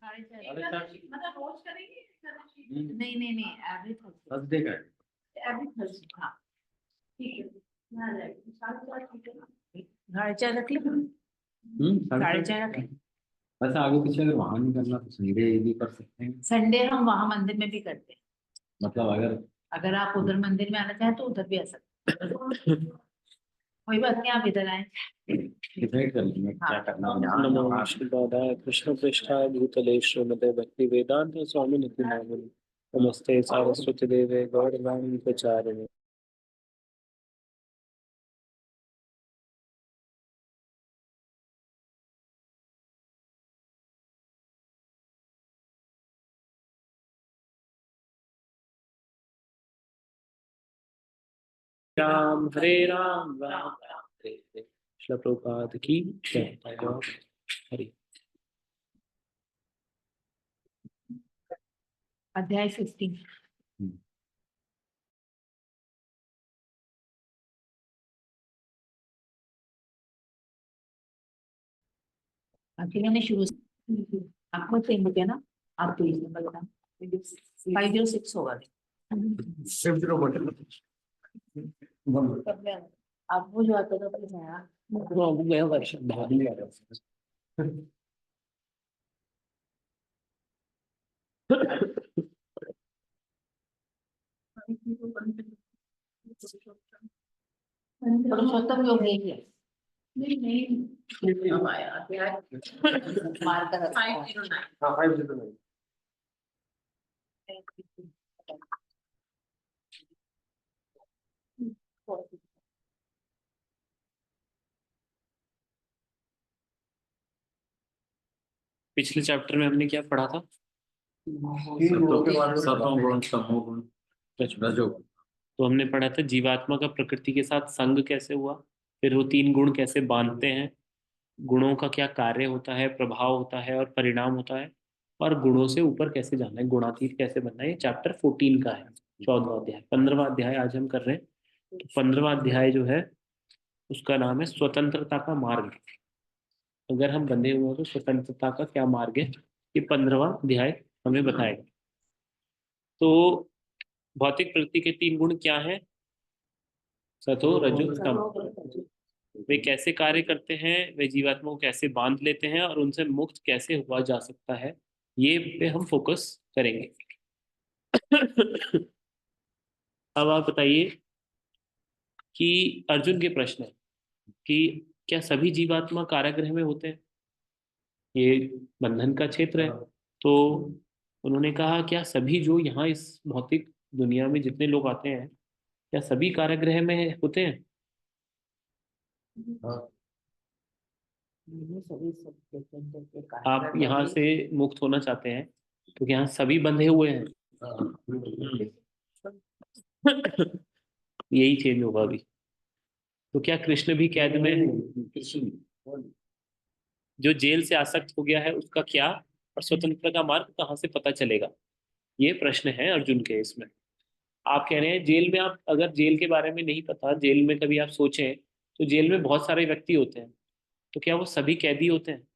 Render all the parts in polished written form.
मतलब रोज करेंगे? नहीं नहीं नहीं, एवरी थर्सडे का एवरी थर्सडे। हाँ ठीक है, आ जाएगी 4:30 रख ली। 4:30 रख ली। वैसे आगे पीछे अगर वहां नहीं करना तो संडे भी कर सकते हैं। संडे हम वहाँ मंदिर में भी करते हैं। मतलब अगर आप उधर मंदिर में आना चाहें तो उधर भी आ सकते हैं। कोई बात नहीं, आप इधर आए। डिसाइड कर लेंगे क्या करना है। नमो विष्णुपादाय कृष्णपृष्ठाय भूतले श्रीमते भक्ति वेदांत स्वामी निधि नामिने नमस्ते सारस्वती देवे गौरवाणी प्रचारिणे। राम हरे राम राम राम हरे हरे। श्रील प्रभुपाद की जय। हरि अध्याय 15। बाकी मैंने शुरू से आपको सेम हो गया ना। आप पेज नंबर बताना। 506 होगा। आप वो जो आता था प्लीज आया। पुरुषोत्तम योग नहीं है। नहीं मार्कर 509। पिछले चैप्टर में हमने क्या पढ़ा था? तो हमने पढ़ा था जीवात्मा का प्रकृति के साथ संग कैसे हुआ, फिर वो 3 गुण कैसे बांधते हैं, गुणों का क्या कार्य होता है, प्रभाव होता है और परिणाम होता है, और गुणों से ऊपर कैसे जाना है, गुणातीत कैसे बनना है। ये चैप्टर 14 का है, 14वां अध्याय। 15वां अध्याय आज हम कर रहे हैं। तो 15वां अध्याय जो है उसका नाम है स्वतंत्रता का मार्ग। अगर हम बंधे हुए हैं तो स्वतंत्रता का क्या मार्ग है, ये 15वां अध्याय हमें बताएगा। तो भौतिक प्रकृति के 3 गुण क्या हैं? सतो रजो तम। वे कैसे कार्य करते हैं, वे जीवात्मा को कैसे बांध लेते हैं और उनसे मुक्त कैसे हुआ जा सकता है, ये पे हम फोकस करेंगे। अब आप बताइए कि अर्जुन के प्रश्न है कि क्या सभी जीवात्मा कारागृह में होते हैं? ये बंधन का क्षेत्र है। तो उन्होंने कहा क्या सभी जो यहाँ इस भौतिक दुनिया में जितने लोग आते हैं क्या सभी कारागृह में होते हैं? आप यहाँ से मुक्त होना चाहते हैं तो यहाँ सभी बंधे हुए हैं। यही चेंज होगा अभी। तो क्या कृष्ण भी कैद में है? जो जेल से आसक्त हो गया है उसका क्या, और स्वतंत्रता का मार्ग कहाँ से पता चलेगा, ये प्रश्न है अर्जुन के इसमें। आप कह रहे हैं जेल में, आप अगर जेल के बारे में नहीं पता, जेल में कभी आप सोचें तो जेल में बहुत सारे व्यक्ति होते हैं, तो क्या वो सभी कैदी होते हैं?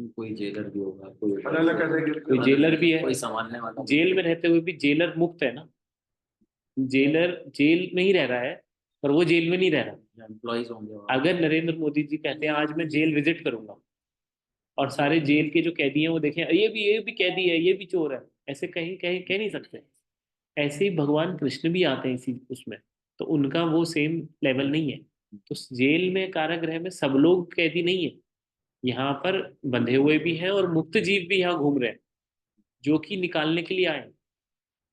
कोई जेलर भी होगा, कोई जेलर भी है, कोई संभालने वाला। जेल में रहते हुए भी जेलर मुक्त है ना। जेलर जेल में ही रह रहा है पर वो जेल में नहीं रह रहा। एम्प्लॉइज होंगे। अगर नरेंद्र मोदी जी कहते हैं आज मैं जेल विजिट करूंगा और सारे जेल के जो कैदी हैं वो देखें ये भी कैदी है, ये भी चोर है, ऐसे कहीं कहीं कह नहीं सकते। ऐसे ही भगवान कृष्ण भी आते हैं इसी उसमें, तो उनका वो सेम लेवल नहीं है। तो जेल में कारागृह में सब लोग कैदी नहीं है, यहाँ पर बंधे हुए भी हैं और मुक्त जीव भी यहाँ घूम रहे हैं जो कि निकालने के लिए आए हैं।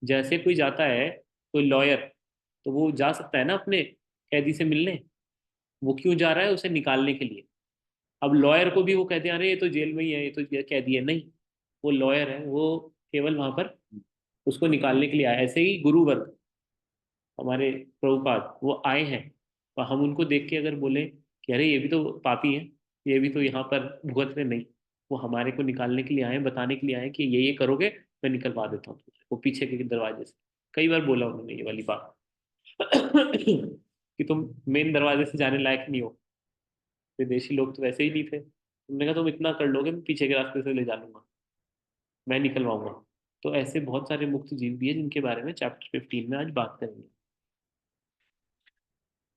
जैसे कोई जाता है, कोई लॉयर, तो वो जा सकता है ना अपने कैदी से मिलने, वो क्यों जा रहा है? उसे निकालने के लिए। अब लॉयर को भी वो कहते हैं अरे ये तो जेल में ही है, ये तो कैदी है, नहीं, वो लॉयर है, वो केवल वहां पर उसको निकालने के लिए आया। ऐसे ही गुरु वर्ग हमारे प्रभुपाद वो आए हैं, और हम उनको देख के अगर बोले कि अरे ये भी तो पापी है, ये भी तो यहाँ पर भुगत रहे, नहीं, वो हमारे को निकालने के लिए आए, बताने के लिए आए कि ये करोगे मैं निकलवा देता हूँ तुझे। वो पीछे के दरवाजे से कई बार बोला उन्होंने ये वाली बात कि तुम मेन दरवाजे से जाने लायक नहीं हो, विदेशी लोग तो वैसे ही नहीं थे, तुमने कहा तुम इतना कर लोगे मैं पीछे के रास्ते से ले जा लूंगा। मैं निकलवाऊंगा। तो ऐसे बहुत सारे मुक्त जीव भी है जिनके बारे में चैप्टर 15 में आज बात करेंगे।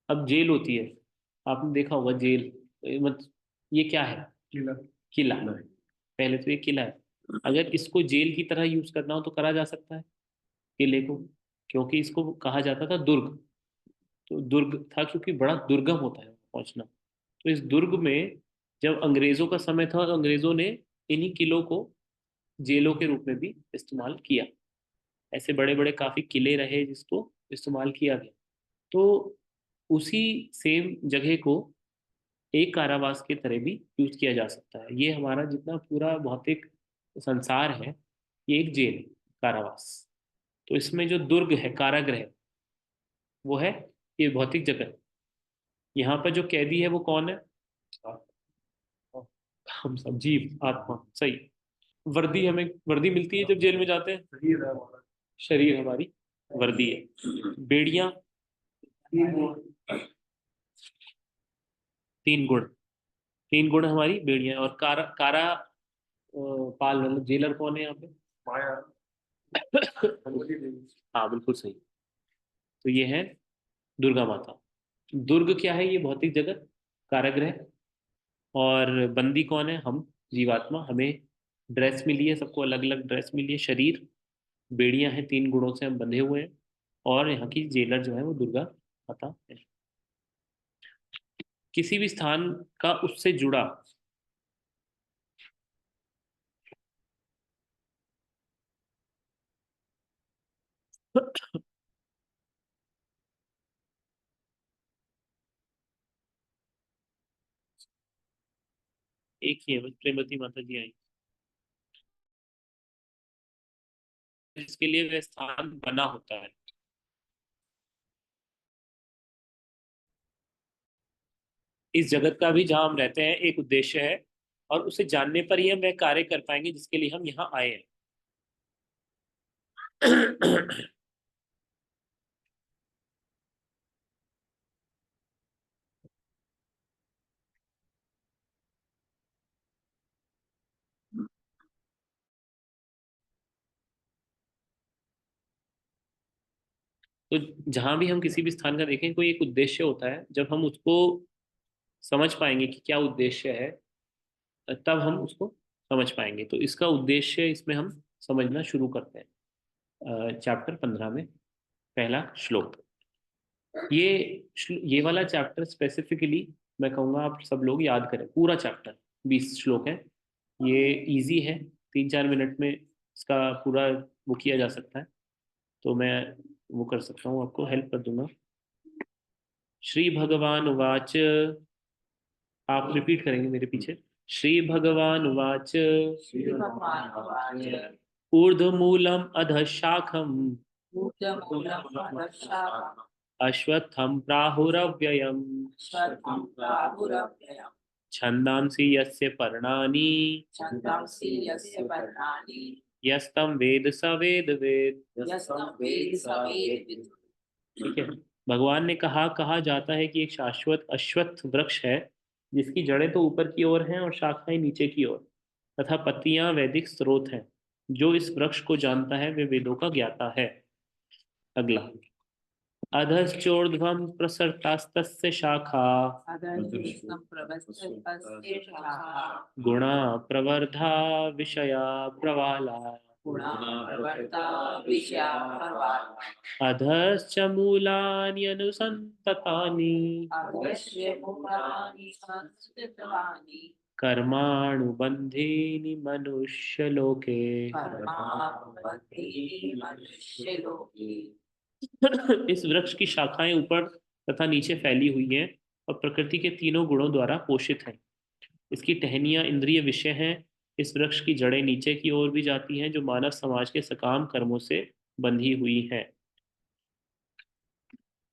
अब जेल होती है, आपने देखा होगा जेल, मतलब ये क्या है? किला। किला। पहले तो ये किला है, अगर इसको जेल की तरह यूज करना हो तो करा जा सकता है किले को, क्योंकि इसको कहा जाता था दुर्ग। तो दुर्ग था क्योंकि बड़ा दुर्गम होता है पहुंचना। तो इस दुर्ग में जब अंग्रेजों का समय था तो अंग्रेजों ने इन्हीं किलों को जेलों के रूप में भी इस्तेमाल किया। ऐसे बड़े बड़े काफी किले रहे जिसको इस्तेमाल किया गया। तो उसी सेम जगह को एक कारावास के तरह भी यूज किया जा सकता है। ये हमारा जितना पूरा भौतिक संसार है, ये एक जेल, कारावास। तो इसमें जो दुर्ग है, कारागृह, वो है ये भौतिक जगत। यहाँ पर जो कैदी है वो कौन है? हम सब, जीव, आत्मा, सही। वर्दी, हमें वर्दी मिलती है जब जेल में जाते हैं, शरीर हमारी वर्दी है। बेड़ियां, तीन गुण, तीन गुण हमारी बेड़ियां। और कारा कारा पाल मतलब जेलर कौन है यहाँ पे? हाँ बिल्कुल सही। तो ये है दुर्गा माता। दुर्ग क्या है? ये भौतिक जगत, कारागृह। और बंदी कौन है? हम, जीवात्मा। हमें ड्रेस मिली है, सबको अलग अलग ड्रेस मिली है, शरीर। बेड़ियां हैं, तीन गुणों से हम बंधे हुए हैं। और यहाँ की जेलर जो है वो दुर्गा माता है। किसी भी स्थान का उससे जुड़ा एक ही है, बस प्रेमवती माता जी आई, जिसके लिए वह स्थान बना होता है। इस जगत का भी जहाँ हम रहते हैं एक उद्देश्य है, और उसे जानने पर ही हम वह कार्य कर पाएंगे जिसके लिए हम यहाँ आए हैं। तो जहां भी हम किसी भी स्थान का देखें, कोई एक उद्देश्य होता है। जब हम उसको समझ पाएंगे कि क्या उद्देश्य है, तब हम उसको समझ पाएंगे। तो इसका उद्देश्य इसमें हम समझना शुरू करते हैं चैप्टर 15 में। पहला श्लोक। ये वाला चैप्टर स्पेसिफिकली मैं कहूँगा आप सब लोग याद करें। पूरा चैप्टर 20 श्लोक है। ये इजी है, 3-4 मिनट में इसका पूरा वो किया जा सकता है। तो मैं वो कर सकता हूँ, आपको हेल्प कर दूंगा। श्री भगवान उवाच, आप रिपीट करेंगे मेरे पीछे। श्री भगवान उवाच, श्री भगवान उवाच, ऊर्ध्वमूलम् अधः शाखम् ऊर्ध्वमूलम् अधः शाखम् अश्वत्थं प्राहुरव्ययम् श्रद्धं प्राहुरव्ययम् छन्दांसि यस्य पर्णानि छन्दांसि यस्य पर्णानि यस्तं वेद स वेद। यस्तं वेद स वेदवित्। ठीक है। भगवान ने कहा जाता है कि एक शाश्वत अश्वत्थ वृक्ष है जिसकी जड़ें तो ऊपर की ओर हैं और शाखाएं नीचे की ओर, तथा पत्तियां वैदिक स्रोत हैं। जो इस वृक्ष को जानता है वे वेदों का ज्ञाता है। अगला। अधश्चोर्ध्वं प्रसृतास्तस्य शाखा अधर्मयुक्तं प्रवस्तस्य शाखा गुणा प्रवर्धा विषया प्रवाला गुणा प्रवर्ता विषया प्रवाला अधश्च मूलानि अनुसन्ततानि अधस्य मूलानि संस्कृतानि कर्माणुबन्धीनि मनुष्यलोके। कर्मानुबन्धीनि मनुष्यलोके। इस वृक्ष की शाखाएं ऊपर तथा नीचे फैली हुई हैं और प्रकृति के तीनों गुणों द्वारा पोषित हैं। इसकी टहनियां इंद्रिय विषय हैं। इस वृक्ष की जड़ें नीचे की ओर भी जाती हैं जो मानव समाज के सकाम कर्मों से बंधी हुई हैं।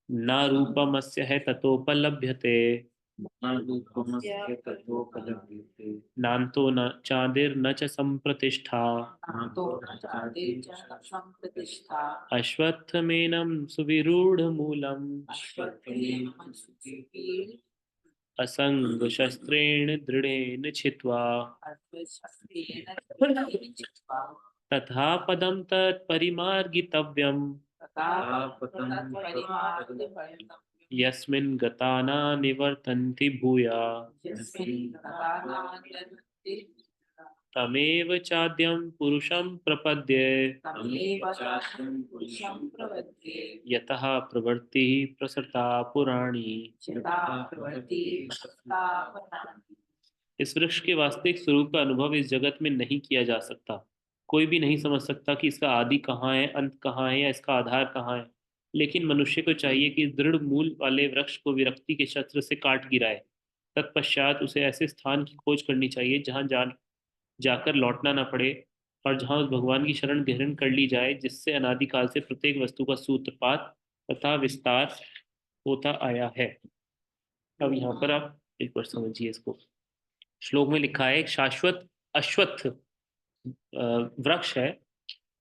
न रूपमस्य है ततोपलभ्यते नान्तो न चादिर्न च संप्रतिष्ठा नान्तो न चादिर्च न संप्रतिष्ठा अश्वत्थमेनं सुविरूढ़मूलम् अश्वत्थेन सुपीड असंग शस्त्रेण दृढ़ेन छित्त्वा तथा पदं तत्परिमार्गितव्यम् यस्मिन् गता न निवर्तन्ति भूया तमेव चाद्यं पुरुषं प्रपद्ये यतः प्रवृत्तिः प्रसृता पुराणी। इस वृक्ष के वास्तविक स्वरूप का अनुभव इस जगत में नहीं किया जा सकता। कोई भी नहीं समझ सकता कि इसका आदि कहाँ है, अंत कहाँ है या इसका आधार कहाँ है। लेकिन मनुष्य को चाहिए कि इस दृढ़ मूल वाले वृक्ष को विरक्ति के शस्त्र से काट गिराए। तत्पश्चात उसे ऐसे स्थान की खोज करनी चाहिए जहाँ जाकर लौटना न पड़े और जहाँ उस भगवान की शरण ग्रहण कर ली जाए जिससे अनादिकाल से प्रत्येक वस्तु का सूत्रपात तथा विस्तार होता आया है। अब यहाँ पर आप एक बार समझिए इसको। श्लोक में लिखा है एक शाश्वत अश्वत्थ वृक्ष है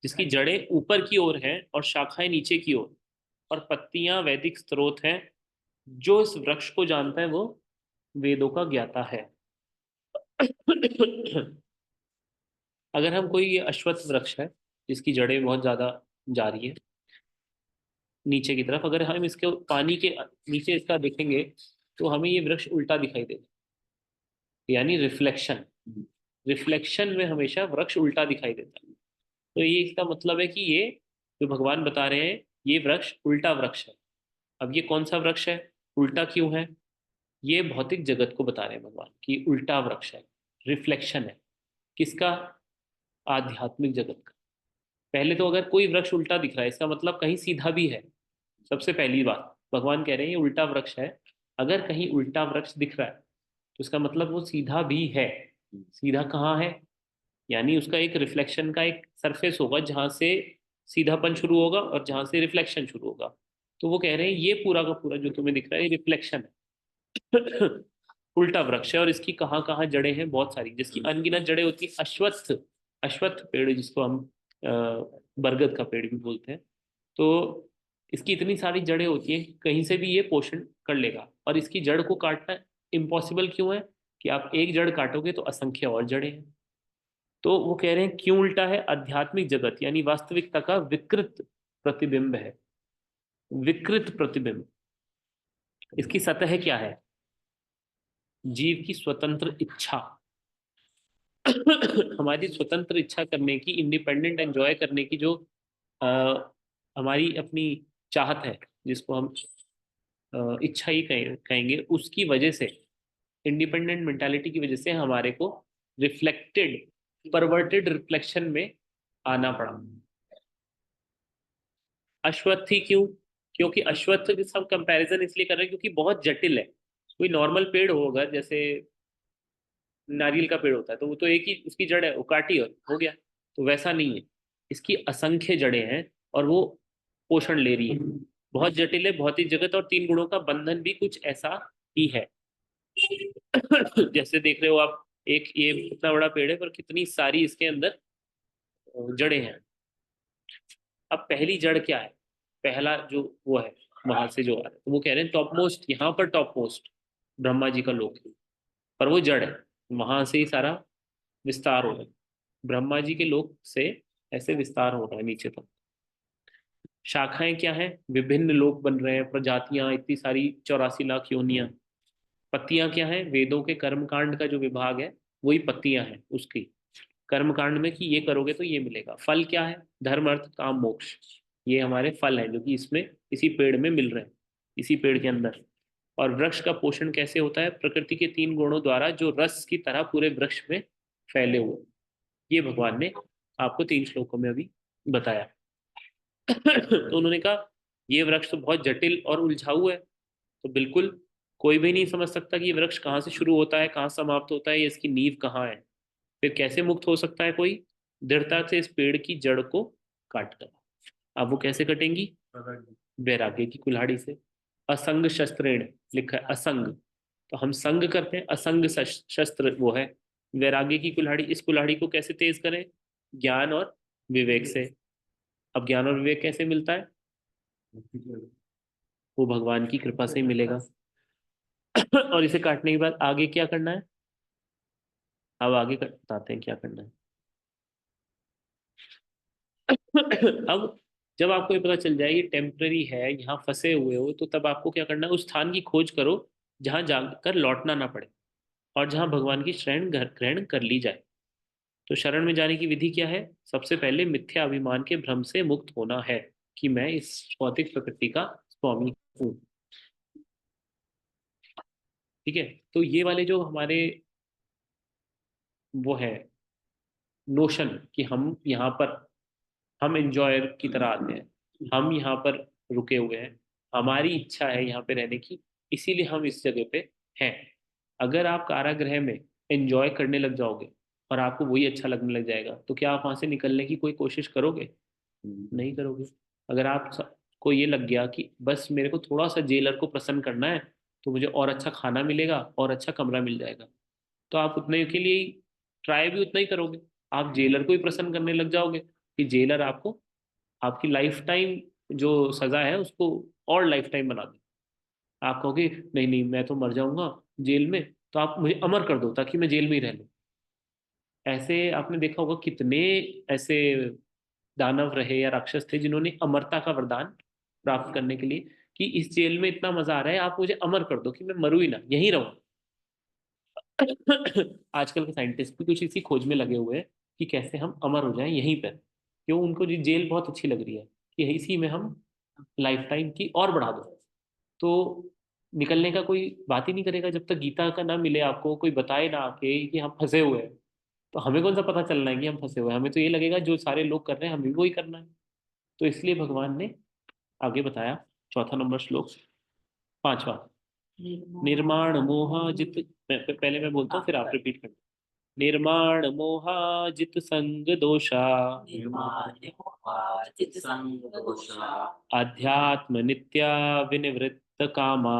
जिसकी जड़ें ऊपर की ओर हैं और शाखाएं नीचे की ओर और पत्तियां वैदिक स्रोत हैं। जो इस वृक्ष को जानता है वो वेदों का ज्ञाता है। अगर हम कोई ये अश्वत्थ वृक्ष है जिसकी जड़ें बहुत ज्यादा जा रही है नीचे की तरफ, अगर हम इसके पानी के नीचे इसका देखेंगे तो हमें ये वृक्ष उल्टा दिखाई देगा, यानी रिफ्लेक्शन। रिफ्लेक्शन में हमेशा वृक्ष उल्टा दिखाई देता है। तो ये इसका मतलब है कि ये जो भगवान बता रहे हैं ये वृक्ष उल्टा वृक्ष है। अब ये कौन सा वृक्ष है, उल्टा क्यों है? ये भौतिक जगत को बता रहे हैं भगवान कि उल्टा वृक्ष है, रिफ्लेक्शन है। किसका? आध्यात्मिक जगत का। पहले तो अगर कोई वृक्ष उल्टा दिख रहा है इसका मतलब कहीं सीधा भी है। सबसे पहली बात भगवान कह रहे हैं ये उल्टा वृक्ष है। अगर कहीं उल्टा वृक्ष दिख रहा है तो इसका मतलब वो सीधा भी है। सीधा कहाँ है? यानी उसका एक रिफ्लेक्शन का एक सरफेस होगा जहां से सीधापन शुरू होगा और जहां से रिफ्लेक्शन शुरू होगा। तो वो कह रहे हैं ये पूरा का पूरा जो तुम्हें दिख रहा है ये रिफ्लेक्शन है। उल्टा वृक्ष है और इसकी कहाँ कहाँ जड़ें हैं, बहुत सारी, जिसकी अनगिनत जड़ें होती है। अश्वत्थ, अश्वत्थ पेड़ जिसको हम बरगद का पेड़ भी बोलते हैं, तो इसकी इतनी सारी जड़ें होती हैं कि कहीं से भी ये पोषण कर लेगा। और इसकी जड़ को काटना इम्पॉसिबल क्यों है कि आप एक जड़ काटोगे तो असंख्य और जड़ें हैं। तो वो कह रहे हैं क्यों उल्टा है? आध्यात्मिक जगत यानी वास्तविकता का विकृत प्रतिबिंब है। विकृत प्रतिबिंब। इसकी सतह क्या है? जीव की स्वतंत्र इच्छा। हमारी स्वतंत्र इच्छा करने की, इंडिपेंडेंट एंजॉय करने की जो आ, हमारी अपनी चाहत है, जिसको हम इच्छा ही कहेंगे, उसकी वजह से, इंडिपेंडेंट मेंटालिटी की वजह से हमारे को रिफ्लेक्टेड, परवर्टेड रिफ्लेक्शन में आना पड़ा। अश्वत्थ ही क्यों? क्योंकि अश्वत्थ के सब कंपैरिजन इसलिए कर रहे हैं क्योंकि बहुत जटिल है। कोई नॉर्मल पेड़ होगा जैसे नारियल का पेड़ होता है तो वो तो एक ही उसकी जड़ है, वो काटी और हो गया। तो वैसा नहीं है, इसकी असंख्य जड़ें हैं और वो पोषण ले रही है। बहुत जटिल है, भौतिक जगत और तीन गुणों का बंधन भी कुछ ऐसा ही है। जैसे देख रहे हो आप, एक ये इतना बड़ा पेड़ है पर कितनी सारी इसके अंदर जड़ें हैं। अब पहली जड़ क्या है? पहला जो वो है वहां से जो आ रहा है, तो वो कह रहे हैं टॉप मोस्ट, यहाँ पर टॉप मोस्ट ब्रह्मा जी का लोक है, पर वो जड़ है, वहां से ही सारा विस्तार हो रहा है। ब्रह्मा जी के लोक से ऐसे विस्तार हो रहा है नीचे तक। शाखाएं क्या है? विभिन्न लोक बन रहे हैं, प्रजातियां इतनी सारी, 84 लाख योनियां। पत्तियां क्या है? वेदों के कर्मकांड का जो विभाग है वही पत्तियां हैं उसकी। कर्मकांड में कि ये करोगे तो ये मिलेगा। फल क्या है? धर्म अर्थ काम मोक्ष। ये हमारे फल हैं जो कि इसमें इसी पेड़ में मिल रहे हैं, इसी पेड़ के अंदर। और वृक्ष का पोषण कैसे होता है? प्रकृति के तीन गुणों द्वारा जो रस की तरह पूरे वृक्ष में फैले हुए। ये भगवान ने आपको 3 श्लोकों में अभी बताया। तो उन्होंने कहा ये वृक्ष तो बहुत जटिल और उलझाऊ है, तो बिल्कुल कोई भी नहीं समझ सकता कि ये वृक्ष कहाँ से शुरू होता है, कहाँ समाप्त होता है, ये इसकी नींव कहाँ है। फिर कैसे मुक्त हो सकता है कोई? दृढ़ता से इस पेड़ की जड़ को काट कर। अब वो कैसे कटेंगी? वैराग्य की कुल्हाड़ी से। असंग शस्त्रेण लिखा है, असंग, तो हम संग करते हैं, असंग शस्त्र वो है वैराग्य की कुल्हाड़ी। इस कुल्हाड़ी को कैसे तेज करें? ज्ञान और विवेक से। अब ज्ञान और विवेक कैसे मिलता है? वो भगवान की कृपा से ही मिलेगा। और इसे काटने के बाद आगे क्या करना है? अब आगे बताते हैं क्या करना है। अब जब आपको ये पता चल जाए ये टेम्पररी है, यहाँ फंसे हुए हो, तो तब आपको क्या करना है? उस स्थान की खोज करो जहाँ जाकर लौटना ना पड़े और जहाँ भगवान की शरण ग्रहण कर ली जाए। तो शरण में जाने की विधि क्या है? सबसे पहले मिथ्या अभिमान के भ्रम से मुक्त होना है कि मैं इस भौतिक प्रकृति का स्वामी हूँ। ठीक है, तो ये वाले जो हमारे वो है नोशन कि हम यहाँ पर हम एंजॉयर की तरह आते हैं, हम यहाँ पर रुके हुए हैं, हमारी इच्छा है यहाँ पे रहने की, इसीलिए हम इस जगह पे हैं। अगर आप कारागृह में एंजॉय करने लग जाओगे और आपको वही अच्छा लगने लग जाएगा, तो क्या आप वहां से निकलने की कोई कोशिश करोगे? नहीं करोगे। अगर को ये लग गया कि बस मेरे को थोड़ा सा जेलर को प्रसन्न करना है, तो मुझे और अच्छा खाना मिलेगा और अच्छा कमरा मिल जाएगा, तो आप उतने के लिए ट्राई भी उतना ही करोगे। आप जेलर को ही प्रसन्न करने लग जाओगे कि जेलर आपको आपकी लाइफ टाइम जो सजा है उसको और लाइफ टाइम बना दे। आप कहोगे नहीं नहीं मैं तो मर जाऊंगा जेल में, तो आप मुझे अमर कर दो ताकि मैं जेल में ही रह लूं। ऐसे आपने देखा होगा कितने ऐसे दानव रहे या राक्षस थे जिन्होंने अमरता का वरदान प्राप्त करने के लिए कि इस जेल में इतना मजा आ रहा है, आप मुझे अमर कर दो कि मैं मरूं ही ना, यहीं रहूं। आजकल के साइंटिस्ट भी कुछ इसी खोज में लगे हुए हैं कि कैसे हम अमर हो जाएं यहीं पर। क्यों? उनको जी जेल बहुत अच्छी लग रही है कि इसी में हम लाइफ टाइम की और बढ़ा दो, तो निकलने का कोई बात ही नहीं करेगा जब तक गीता का ना मिले, आपको कोई बताए ना आके कि हम फंसे हुए हैं। तो हमें कौन सा पता चलना है कि हम फंसे हुए हैं? हमें तो ये लगेगा जो सारे लोग कर रहे हैं हमें भी वही करना है। तो इसलिए भगवान ने आगे बताया, चौथा नंबर श्लोक, पांचवा, निर्माण मोहाजित, पहले मैं बोलता हूँ फिर आप रिपीट करना। निर्माण मोहाजित संग दोषा, निर्माण अध्यात्म नित्या विनिवृत्त कामा,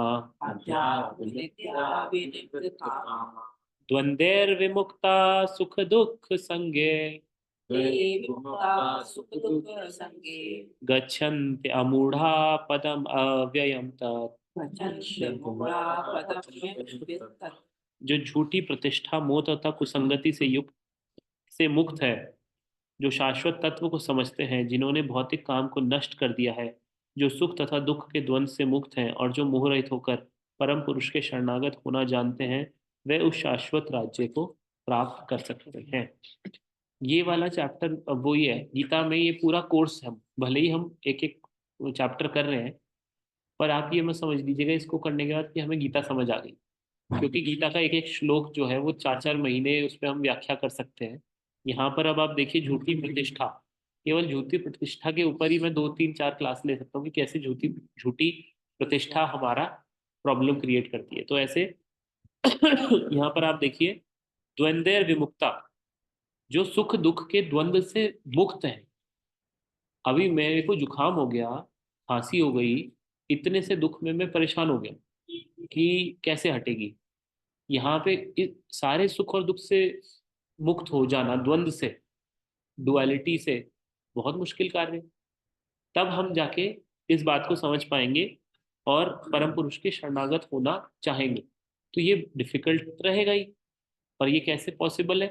द्वंद्वैर्विमुक्ता सुख दुख संगे, सुख दुख संगे गच्छन्ति अमूढ़ा पदम अव्ययम तत्। जो झूठी प्रतिष्ठा मोह तथा कुसंगति से युक्त से मुक्त है, जो शाश्वत तत्व को समझते हैं, जिन्होंने भौतिक काम को नष्ट कर दिया है, जो सुख तथा दुख के द्वंद्व से मुक्त हैं और जो मोह रहित होकर परम पुरुष के शरणागत होना जानते हैं, वे उस शाश्वत राज्य को प्राप्त कर सकते हैं। ये वाला चैप्टर अब वो ही है गीता में, ये पूरा कोर्स है, भले ही हम एक एक चैप्टर कर रहे हैं, पर आप ये मत समझ लीजिएगा इसको करने के बाद कि हमें गीता समझ आ गई, क्योंकि गीता का एक एक श्लोक जो है वो 4 4 महीने उस पर हम व्याख्या कर सकते हैं। यहाँ पर अब आप देखिए झूठी प्रतिष्ठा, केवल झूठी प्रतिष्ठा के ऊपर ही मैं 2 3 4 क्लास ले सकता हूँ कि कैसे झूठी झूठी प्रतिष्ठा हमारा प्रॉब्लम क्रिएट करती है। तो ऐसे यहाँ पर आप देखिए, द्वंद्व विमुक्ता, जो सुख दुख के द्वंद्व से मुक्त है। अभी मेरे को जुकाम हो गया, खांसी हो गई, इतने से दुख में मैं परेशान हो गया कि कैसे हटेगी। यहाँ पे सारे सुख और दुख से मुक्त हो जाना, द्वंद्व से, डुअलिटी से, बहुत मुश्किल कार्य है। तब हम जाके इस बात को समझ पाएंगे और परम पुरुष के शरणागत होना चाहेंगे। तो ये डिफिकल्ट रहेगा ही, और ये कैसे पॉसिबल है?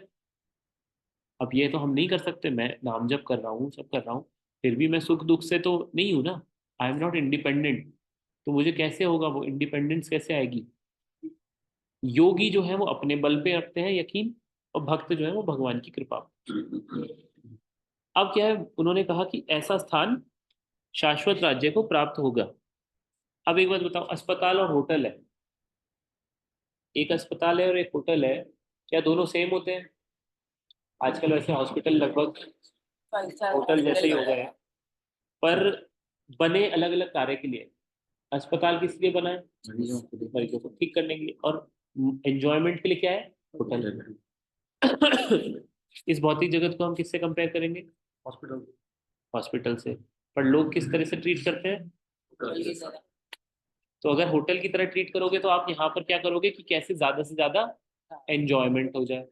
अब ये तो हम नहीं कर सकते, मैं नाम जप कर रहा हूँ, सब कर रहा हूँ, फिर भी मैं सुख दुख से तो नहीं हूं ना, आई एम नॉट इंडिपेंडेंट। तो मुझे कैसे होगा वो इंडिपेंडेंस, कैसे आएगी? योगी जो है वो अपने बल पे रखते हैं यकीन, और भक्त जो है वो भगवान की कृपा। अब क्या है, उन्होंने कहा कि ऐसा स्थान शाश्वत राज्य को प्राप्त होगा। अब एक बात बताओ, अस्पताल और होटल है, एक अस्पताल है और एक होटल है, क्या दोनों सेम होते हैं? आजकल वैसे हॉस्पिटल लगभग होटल जैसे ही हो गए हैं, पर बने अलग अलग कार्य के लिए। अस्पताल किस लिए बना है? मरीजों को ठीक करने के लिए। और एंजॉयमेंट के लिए क्या है? होटल। इस भौतिक जगत को हम किससे कंपेयर करेंगे? हॉस्पिटल। हॉस्पिटल से। पर लोग किस तरह से ट्रीट करते हैं? तो अगर होटल की तरह ट्रीट करोगे तो आप यहाँ पर क्या करोगे कि कैसे ज्यादा से ज्यादा एंजॉयमेंट हो जाए।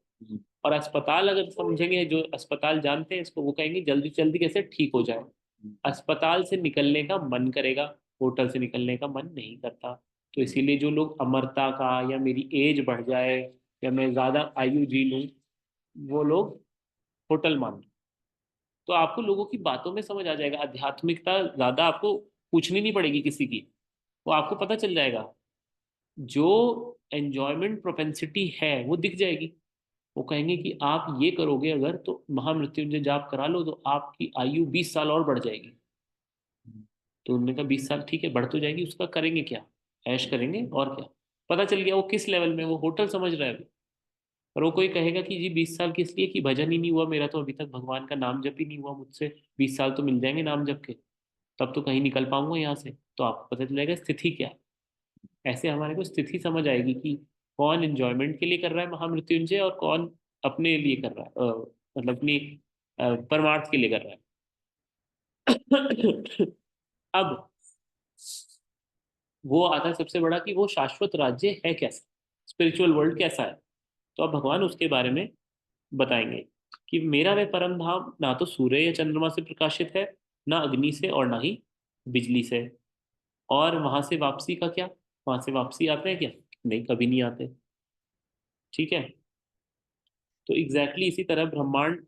और अस्पताल अगर समझेंगे, जो अस्पताल जानते हैं इसको, वो कहेंगे जल्दी जल्दी कैसे ठीक हो जाए। अस्पताल से निकलने का मन करेगा, होटल से निकलने का मन नहीं करता। तो इसीलिए जो लोग अमरता का या मेरी एज बढ़ जाए या मैं ज्यादा आयु जी लूं, वो लोग होटल मान। तो आपको लोगों की बातों में समझ आ जाएगा, आध्यात्मिकता ज्यादा आपको पूछनी नहीं पड़ेगी किसी की, वो आपको पता चल जाएगा। जो एंजॉयमेंट प्रोपेंसिटी है वो दिख जाएगी। वो कहेंगे कि आप ये करोगे अगर तो महामृत्युंजय जाप करा लो तो आपकी आयु 20 साल और बढ़ जाएगी। तो उन्होंने कहा 20 साल ठीक है, बढ़ तो जाएगी, उसका करेंगे क्या? ऐश करेंगे और क्या। पता चल गया वो किस लेवल में, वो होटल समझ रहा है अभी। और वो कोई कहेगा कि जी 20 साल किस लिए, कि भजन ही नहीं हुआ मेरा, तो अभी तक भगवान का नाम जप ही नहीं हुआ मुझसे, 20 साल तो मिल जाएंगे नाम जप के, तब तो कहीं निकल पाऊंगा यहाँ से। तो आपको पता चल जाएगा स्थिति क्या है। ऐसे हमारे को स्थिति समझ आएगी कि कौन एंजॉयमेंट के लिए कर रहा है महामृत्युंजय और कौन अपने लिए कर रहा है, मतलब अपनी परमार्थ के लिए कर रहा है। अब वो आता है सबसे बड़ा कि वो शाश्वत राज्य है कैसा, स्पिरिचुअल वर्ल्ड कैसा है। तो अब भगवान उसके बारे में बताएंगे कि मेरा वह परम धाम ना तो सूर्य या चंद्रमा से प्रकाशित है, ना अग्नि से और ना ही बिजली से। और वहां से वापसी का क्या, वहां से वापसी आते हैं क्या? नहीं, कभी नहीं आते। ठीक है। तो एग्जैक्टली इसी तरह ब्रह्मांड,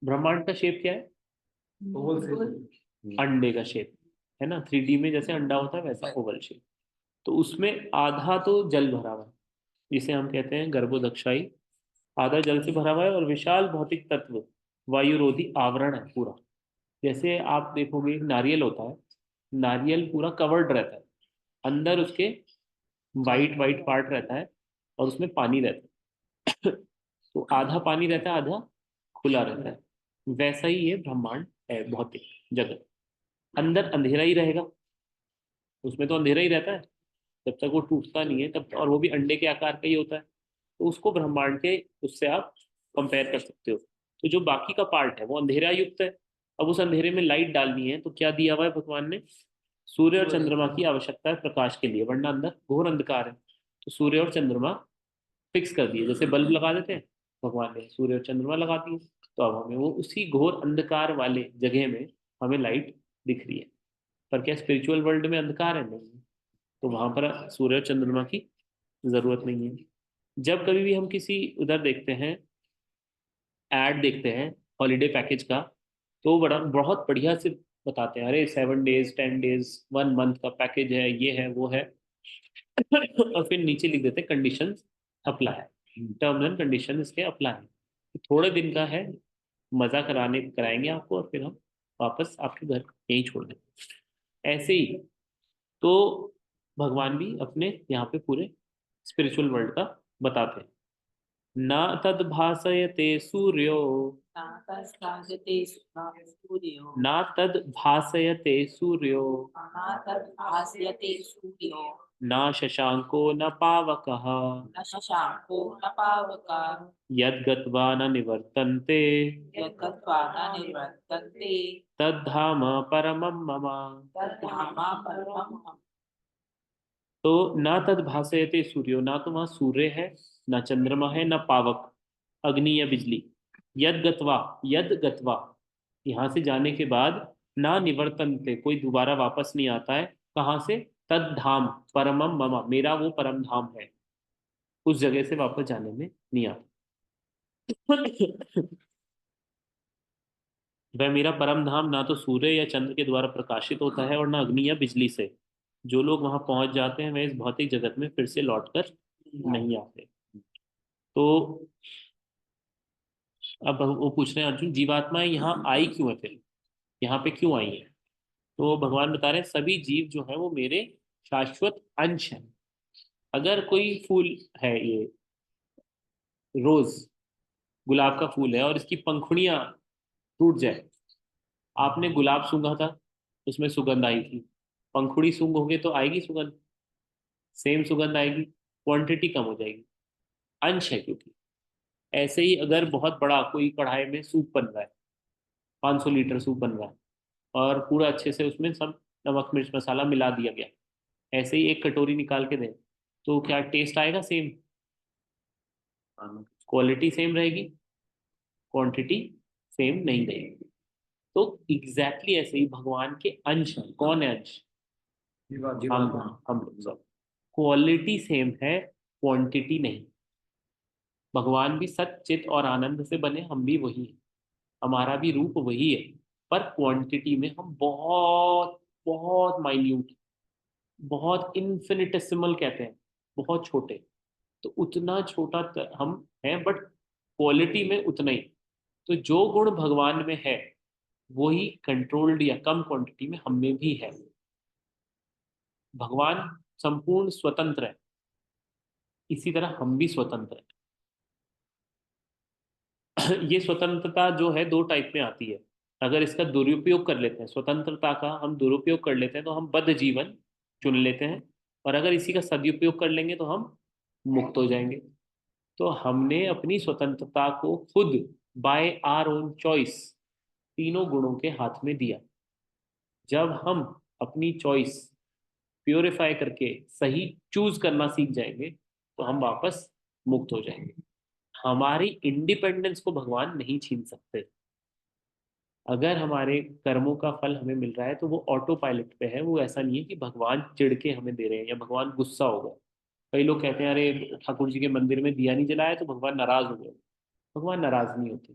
ब्रह्मांड का शेप क्या है? ओवल से अंडे का शेप है ना, 3D में जैसे अंडा होता है वैसा ओवल शेप। तो उसमें आधा तो जल भरा हुआ है, जिसे हम कहते हैं गर्भोदक्षाई, आधा जल से भरा हुआ है, और विशाल भौतिक तत्व वायुरोधी आवरण है पूरा। जैसे आप देखोगे नारियल होता है, नारियल पूरा कवर्ड रहता है, अंदर उसके वाइट वाइट पार्ट रहता है और उसमें पानी रहता है। तो आधा पानी रहता है, आधा खुला रहता है। वैसा ही ये ब्रह्मांड है, भौतिक जगत। अंदर अंधेरा ही रहेगा, उसमें तो अंधेरा ही रहता है जब तक वो टूटता नहीं है तब, और वो भी अंडे के आकार का ही होता है। तो उसको ब्रह्मांड के उससे आप कंपेयर कर सकते हो। तो जो बाकी का पार्ट है वो अंधेरा युक्त है। अब उस अंधेरे में लाइट डालनी है तो क्या दिया हुआ है भगवान ने? सूर्य और चंद्रमा की आवश्यकता है प्रकाश के लिए, वरना अंदर घोर अंधकार है। तो सूर्य और चंद्रमा फिक्स कर दिए, जैसे बल्ब लगा देते हैं, भगवान ने सूर्य और चंद्रमा लगा दिए। तो अब हमें वो उसी घोर अंधकार वाले जगह में हमें लाइट दिख रही है। पर क्या स्पिरिचुअल वर्ल्ड में अंधकार है? नहीं। तो वहां पर सूर्य और चंद्रमा की जरूरत नहीं है। जब कभी भी हम किसी उधर देखते हैं, ऐड देखते हैं हॉलीडे पैकेज का, तो बड़ा बहुत बढ़िया से बताते हैं, अरे 7 डेज 10 डेज 1 मंथ का पैकेज है, ये है वो है। और फिर नीचे लिख देते हैं conditions apply, terms and condition इसके अप्लाई। थोड़े दिन का है, मजा कराने कराएंगे आपको और फिर हम वापस आपके घर यहीं छोड़ देंगे। ऐसे ही तो भगवान भी अपने यहाँ पे पूरे स्पिरिचुअल वर्ल्ड का बताते हैं। न तद भासयते सूर्यो, नातस्ताजते सूर्यो न तद भासयते सूर्यो, नातद्भास्यते सूर्यो न शशांको न पावकः, न शशांको न पावकः यद्गत्वा न निवर्तन्ते, यद्गत्वा न निवर्तन्ते तद्धाम परमं मम। तद्धामा परमं मम। तो न तद भासयते सूर्यो, ना तो वहां सूर्य है, ना चंद्रमा है, ना पावक अग्नि या बिजली। यद गत्वा, यद गत्वा, यहाँ से जाने के बाद ना निवर्तनते, कोई दोबारा वापस नहीं आता है। कहाँ से? तद धाम परमम मम, मेरा वो परम धाम है, उस जगह से वापस जाने में नहीं आता। वह मेरा परम धाम ना तो सूर्य या चंद्र के द्वारा प्रकाशित होता है और ना अग्नि या बिजली से। जो लोग वहां पहुंच जाते हैं वे इस भौतिक जगत में फिर से लौटकर नहीं आते। तो अब वो पूछ रहे हैं अर्जुन, जीवात्माएं यहाँ आई क्यों है, फिर यहाँ पे क्यों आई है? तो भगवान बता रहे हैं सभी जीव जो है वो मेरे शाश्वत अंश हैं। अगर कोई फूल है, ये रोज गुलाब का फूल है और इसकी पंखुड़ियां टूट जाए, आपने गुलाब सूंघा था, उसमें सुगंध आई थी, पंखुड़ी सूंघोगे तो आएगी सुगंध? सेम सुगंध आएगी, क्वांटिटी कम हो जाएगी, अंश है क्योंकि। ऐसे ही अगर बहुत बड़ा कोई कढ़ाई में सूप बन रहा है, 500 लीटर सूप बन रहा है, और पूरा अच्छे से उसमें सब नमक मिर्च मसाला मिला दिया गया, ऐसे ही एक कटोरी निकाल के दें, तो क्या टेस्ट आएगा सेम? क्वालिटी सेम रहेगी, क्वांटिटी सेम नहीं रहेगी। तो एग्जैक्टली ऐसे ही भगवान के अंश हैं। कौन है अंश? हम लोग सब। क्वालिटी सेम है, क्वांटिटी नहीं। भगवान भी सत चित और आनंद से बने, हम भी वही हैं, हमारा भी रूप वही है, पर क्वांटिटी में हम बहुत बहुत माइन्यूट, बहुत इन्फिनिटेसिमल कहते हैं, बहुत छोटे। तो उतना छोटा हम हैं, बट क्वालिटी में उतना ही। तो जो गुण भगवान में है वही कंट्रोल्ड या कम क्वांटिटी में हम में भी है। भगवान संपूर्ण स्वतंत्र है, इसी तरह हम भी स्वतंत्र हैं। ये स्वतंत्रता जो है दो टाइप में आती है। अगर इसका दुरुपयोग कर लेते हैं, स्वतंत्रता का हम दुरुपयोग कर लेते हैं, तो हम बद्ध जीवन चुन लेते हैं। और अगर इसी का सदुपयोग कर लेंगे तो हम मुक्त हो जाएंगे। तो हमने अपनी स्वतंत्रता को खुद बाय आर ओन चॉइस तीनों गुणों के हाथ में दिया। जब हम अपनी चॉइस प्योरीफाई करके सही चूज करना सीख जाएंगे तो हम वापस मुक्त हो जाएंगे। हमारी इंडिपेंडेंस को भगवान नहीं छीन सकते। अगर हमारे कर्मों का फल हमें मिल रहा है तो वो ऑटो पायलट पे है, वो ऐसा नहीं है कि भगवान चिढ़ के हमें दे रहे हैं या भगवान गुस्सा हो गए। कई लोग कहते हैं अरे ठाकुर जी के मंदिर में दिया नहीं जलाया तो भगवान नाराज हो गए। भगवान नाराज नहीं होते,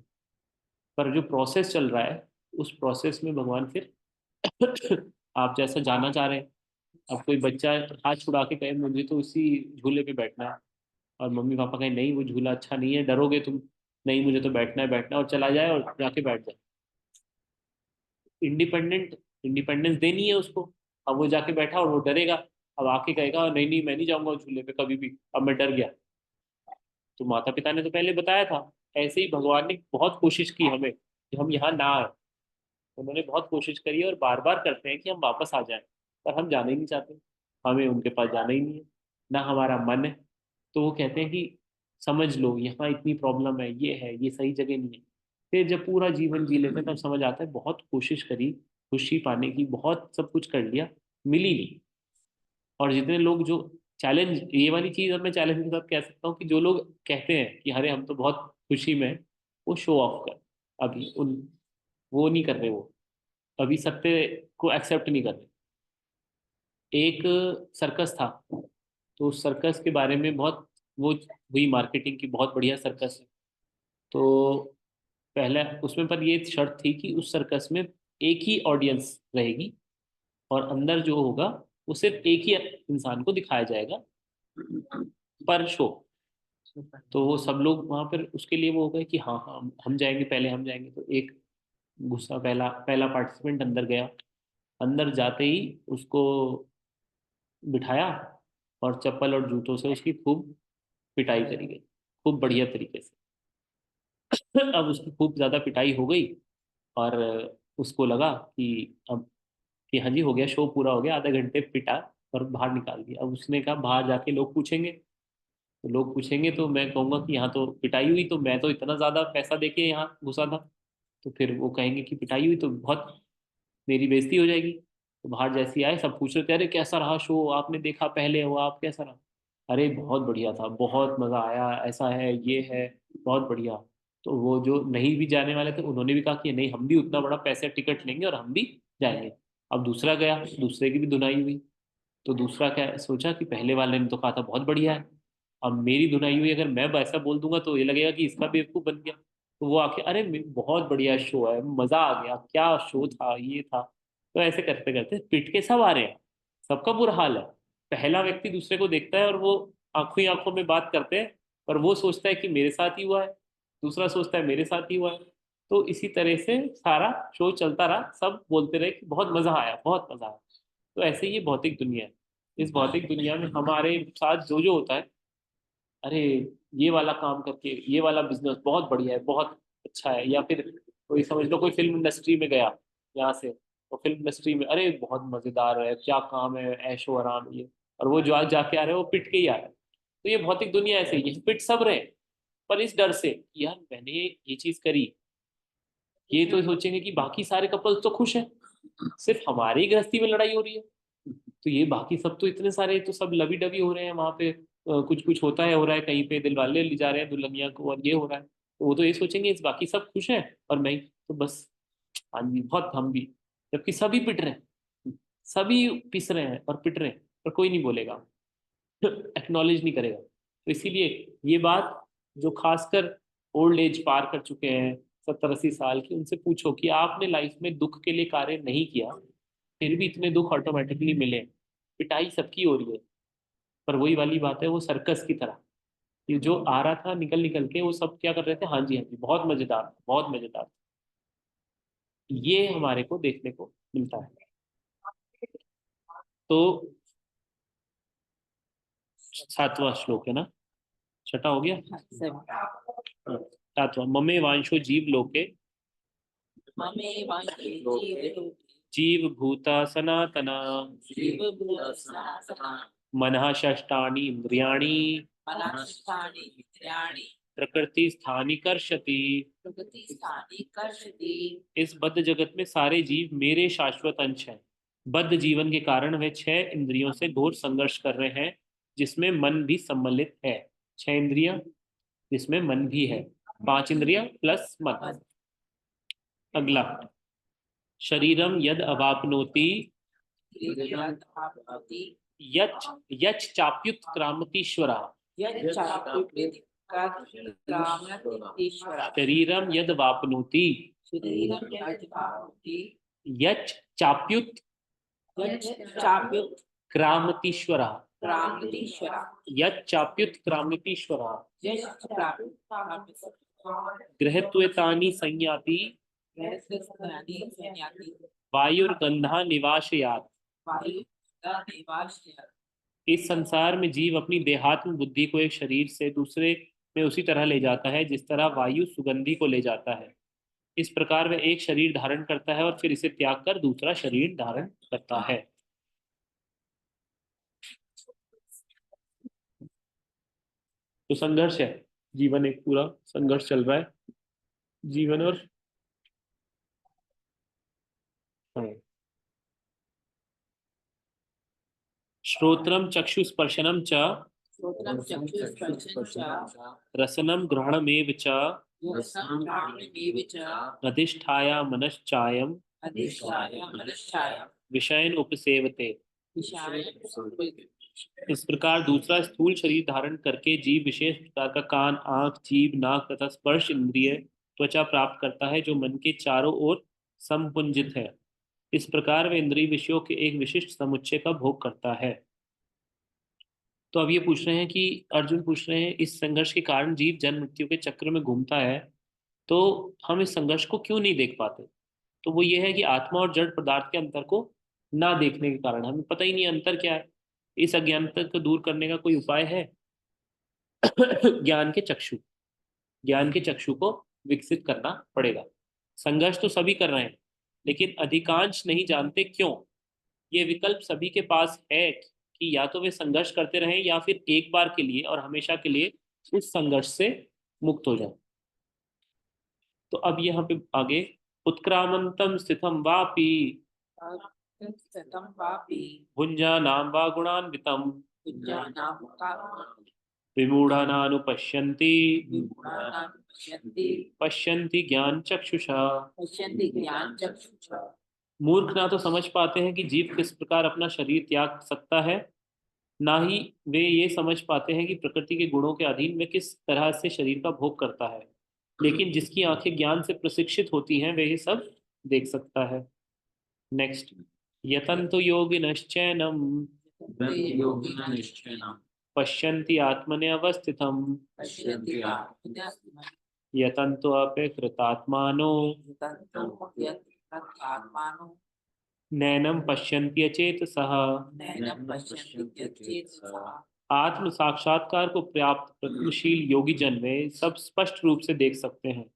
पर जो प्रोसेस चल रहा है उस प्रोसेस में भगवान फिर आप जैसा जाना चाह रहे हैं। अब कोई बच्चा हाथ छुड़ा के कहे मुझे तो उसी झूले पे बैठना है, और मम्मी पापा कहें नहीं वो झूला अच्छा नहीं है, डरोगे तुम, नहीं मुझे तो बैठना है बैठना है, और चला जाए और जाके बैठ जाए। इंडिपेंडेंट इंडिपेंडेंस देनी है उसको। अब वो जाके बैठा और वो डरेगा, अब आके कहेगा नहीं नहीं मैं नहीं जाऊंगा उस झूले पे कभी भी, अब मैं डर गया। तो माता पिता ने तो पहले बताया था। ऐसे ही भगवान ने बहुत कोशिश की हमें कि हम यहाँ ना आए। उन्होंने बहुत कोशिश करी है और बार बार करते हैं कि हम वापस आ जाएं, पर हम जाना ही नहीं चाहते। हमें उनके पास जाना ही नहीं है, ना हमारा मन है। तो वो कहते हैं कि समझ लो यहाँ इतनी प्रॉब्लम है, ये सही जगह नहीं है। फिर जब पूरा जीवन जी लेते हैं तब समझ आता है बहुत कोशिश करी खुशी पाने की, बहुत सब कुछ कर लिया, मिली नहीं। और जितने लोग जो चैलेंज, ये वाली चीज अब मैं चैलेंज के साथ कह सकता हूँ कि जो लोग कहते हैं कि अरे हम तो बहुत खुशी में हैं, वो शो ऑफ कर, अभी उन वो नहीं कर रहे, वो अभी सत्य को एक्सेप्ट नहीं कर रहे। एक सर्कस था, तो उस सर्कस के बारे में बहुत वो हुई मार्केटिंग की, बहुत बढ़िया सर्कस है। तो पहले उसमें पर ये शर्त थी कि उस सर्कस में एक ही ऑडियंस रहेगी, और अंदर जो होगा वो सिर्फ एक ही इंसान को दिखाया जाएगा पर शो। तो वो सब लोग वहां पर उसके लिए वो हो गए कि हाँ हाँ हम जाएंगे, पहले हम जाएंगे। तो एक गुस्सा पहला पहला पार्टिसिपेंट अंदर गया। अंदर जाते ही उसको बिठाया और चप्पल और जूतों से उसकी खूब पिटाई करी गई, खूब बढ़िया तरीके से। अब उसकी खूब ज्यादा पिटाई हो गई, और उसको लगा कि अब कि हाँ जी हो गया, शो पूरा हो गया, आधे घंटे पिटा और बाहर निकाल दिया। अब उसने कहा बाहर जाके लोग पूछेंगे, तो लोग पूछेंगे तो मैं कहूंगा कि यहाँ तो पिटाई हुई, तो मैं तो इतना ज्यादा पैसा देके यहाँ घुसा था। तो फिर वो कहेंगे कि पिटाई हुई तो बहुत मेरी बेइज्जती हो जाएगी। तो बाहर जैसे ही आए सब पूछ रहे थे अरे कैसा रहा शो, आपने देखा पहले हुआ, आप कैसा रहा। अरे बहुत बढ़िया था, बहुत मजा आया, ऐसा है ये है, बहुत बढ़िया। तो वो जो नहीं भी जाने वाले थे उन्होंने भी कहा कि नहीं हम भी उतना बड़ा पैसे टिकट लेंगे और हम भी जाएंगे। अब दूसरा गया, दूसरे की भी धुनाई हुई। तो दूसरा क्या सोचा कि पहले वाले ने तो कहा था बहुत बढ़िया है, अब मेरी धुनाई हुई, अगर मैं ऐसा बोल दूंगा तो ये लगेगा कि इसका बेवकूफ बन गया। तो वो आके अरे बहुत बढ़िया शो है, मजा आ गया, क्या शो था ये था। तो ऐसे करते करते पिट के सब आ रहे हैं, सबका बुरा हाल है। पहला व्यक्ति दूसरे को देखता है और वो आंखों ही आंखों में बात करते हैं, और वो सोचता है कि मेरे साथ ही हुआ है, दूसरा सोचता है मेरे साथ ही हुआ है। तो इसी तरह से सारा शो चलता रहा, सब बोलते रहे कि बहुत मजा आया, बहुत मजा आया। तो ऐसे ही ये भौतिक दुनिया है। इस भौतिक दुनिया में हमारे साथ जो जो होता है, अरे ये वाला काम करके ये वाला बिजनेस बहुत बढ़िया है, बहुत अच्छा है, या फिर कोई समझ लो कोई फिल्म इंडस्ट्री में गया यहाँ से, तो फिल्म इंडस्ट्री में अरे बहुत मजेदार है, क्या काम है, ऐशो आराम ये। और वो जो आज जाके आ रहे हैं वो पिट के ही आ रहे हैं। तो ये भौतिक दुनिया ऐसे ही है, पिट सब रहे हैं, पर इस डर से कि यार मैंने ये चीज करी, ये तो सोचेंगे कि बाकी सारे कपल्स तो खुश हैं, सिर्फ हमारी ही गृहस्थी में लड़ाई हो रही है। तो ये बाकी सब तो इतने सारे तो सब लवी डवी हो रहे हैं वहां पे, कुछ कुछ होता है, हो रहा है कहीं पे, दिल वाले ले जा रहे हैं दुल्हनिया को और ये हो रहा है। तो वो तो ये सोचेंगे इस बाकी सब खुश हैं और मैं ही, तो बस हाँ जी बहुत हम भी। जबकि सभी पिट रहे हैं, सभी पिस रहे हैं और पिट रहे हैं, पर कोई नहीं बोलेगा। एक्नॉलेज नहीं करेगा। तो इसीलिए ये बात जो खासकर ओल्ड एज पार कर चुके हैं 70-80 साल की, उनसे पूछो कि आपने लाइफ में दुख के लिए कार्य नहीं किया, फिर भी इतने दुख ऑटोमेटिकली मिले। पिटाई सबकी हो रही है, पर वही वाली बात है, वो सर्कस की तरह, ये जो आ रहा था निकल निकल के, वो सब क्या कर रहे थे, हाँ जी हाँ जी, बहुत मजेदार, बहुत मजेदार। ये हमारे को देखने को मिलता है। तो 7वां श्लोक है ना, छठा हो गया। हाँ, 7वां, ममे वांशो जीव लोके, जीव भूता सनातना, मनः षष्ठानि इंद्रियाणि, प्रकृति स्थानि कर्षति। इस बद्ध जगत में सारे जीव मेरे शाश्वत अंश हैं। बद्ध जीवन के कारण वे 6 इंद्रियों से घोर संघर्ष कर रहे हैं, जिसमें मन भी सम्मिलित है। 6 इंद्रियां जिसमें मन भी है, 5 इंद्रियां प्लस मन। अगला, शरीरम यद अवाप्नोति यच यच चाप्युत क्रामतीश्वरा, शरीरम यद वापनोति यच चाप्युत क्रामतीश्वरा, यच चाप्युत क्रामतीश्वरा, गृहत्वेतानि संयाति वायुर्गंधा निवासयात्। इस संसार में जीव अपनी देहात्म बुद्धि को एक शरीर से दूसरे में उसी तरह ले जाता है जिस तरह वायु सुगंधि को ले जाता है। इस प्रकार वह एक शरीर धारण करता है और फिर इसे त्याग कर दूसरा शरीर धारण करता है। तो संघर्ष है, जीवन एक पूरा संघर्ष चल रहा है, जीवन और हाँ। श्रोत्रम चक्षुस्पर्शनम च रसनम ग्रहणमेव च अधिष्ठाया मनश्चायम विषयन उपसेवते। इस प्रकार दूसरा स्थूल शरीर धारण करके जीव विशेष प्रकार का कान, आंख, जीभ, नाक तथा स्पर्श इंद्रिय, त्वचा प्राप्त करता है, जो मन के चारों ओर संपुंजित है। इस प्रकार वह इंद्रिय विषयों के एक विशिष्ट समुच्चय का भोग करता है। तो अब ये पूछ रहे हैं कि अर्जुन पूछ रहे हैं, इस संघर्ष के कारण जीव जन्म मृत्यु के चक्र में घूमता है, तो हम इस संघर्ष को क्यों नहीं देख पाते। तो वो ये है कि आत्मा और जड़ पदार्थ के अंतर को ना देखने के कारण हमें पता ही नहीं अंतर क्या है। इस अज्ञानता को दूर करने का कोई उपाय है? ज्ञान के चक्षु, ज्ञान के चक्षु को विकसित करना पड़ेगा। संघर्ष तो सभी कर रहे हैं, लेकिन अधिकांश नहीं जानते क्यों। ये विकल्प सभी के पास है कि या तो वे संघर्ष करते रहें या फिर एक बार के लिए और हमेशा के लिए उस संघर्ष से मुक्त हो जाए। तो अब यहाँ पे आगे, उत्क्रामंतम स्थितम वापि भुंजानां वा गुणान्वितम विमूढ़ानानुपश्यन्ति पश्यन्ति ज्ञान चक्षुषा। मूर्ख ना तो समझ पाते हैं कि जीव किस प्रकार अपना शरीर त्याग सकता है, ना ही वे ये समझ पाते हैं कि प्रकृति के गुणों के अधीन वे किस तरह से शरीर का भोग करता है। लेकिन जिसकी आंखें ज्ञान से प्रशिक्षित होती हैं, वे ये सब देख सकता है। नेक्स्ट, यतन्तो योगिनश्चैनम पश्यन्ति आत्मने अवस्थितम् यतन्तो अपेकृतात्मानो नैनम पश्यन्ति अचेतसः। आत्म साक्षात्कार को प्राप्त प्रज्ञशील योगी जन वे सब स्पष्ट रूप से देख सकते हैं,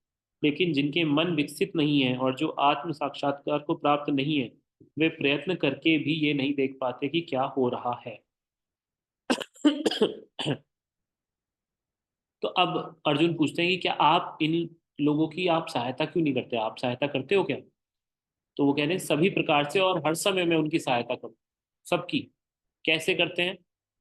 लेकिन जिनके मन विकसित नहीं है और जो आत्म साक्षात्कार को प्राप्त नहीं है, वे प्रयत्न करके भी ये नहीं देख पाते कि क्या हो रहा है। तो अब अर्जुन पूछते हैं कि क्या आप इन लोगों की आप सहायता क्यों नहीं करते, आप सहायता करते हो क्या? तो वो कह रहे हैं सभी प्रकार से और हर समय में उनकी सहायता करो, सबकी। कैसे करते हैं?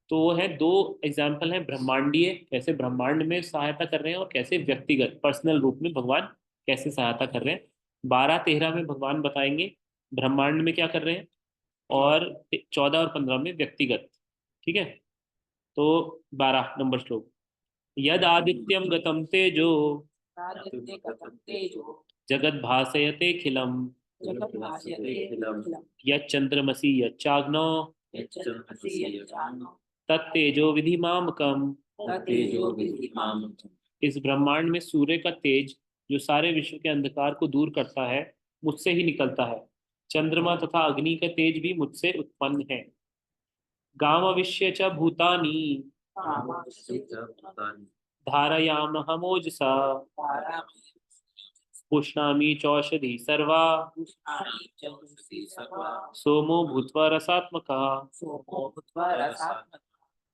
तो वो है 2 एग्जाम्पल हैं, ब्रह्मांडीय, कैसे ब्रह्मांड में सहायता कर रहे हैं, और कैसे व्यक्तिगत पर्सनल रूप में भगवान कैसे सहायता कर रहे हैं। 12-13 में भगवान बताएंगे ब्रह्मांड में क्या कर रहे हैं, और 14 और 15 में व्यक्तिगत। ठीक है, तो 12 नंबर श्लोक। यद आदित्यम गतम तेजो आदित्य कथम तेजो जगत भासयतेखिलम जगत भासयते अखिलम् यच्चंद्रमसि यच्चाग्नो यच्चन्द्रमसि यच्चाग्नो तत्तेजो विधिमामकम। तत्तेजो विधिमामकम्। इस ब्रह्मांड में सूर्य का तेज जो सारे विश्व के अंधकार को दूर करता है मुझसे ही निकलता है। चंद्रमा तथा अग्नि का तेज भी मुझसे उत्पन्न है। गामविश्य च भूतानि धारयामहमोजसा पुष्णामि चौषधि सर्वा सोमो भूत्वा रसात्मकः।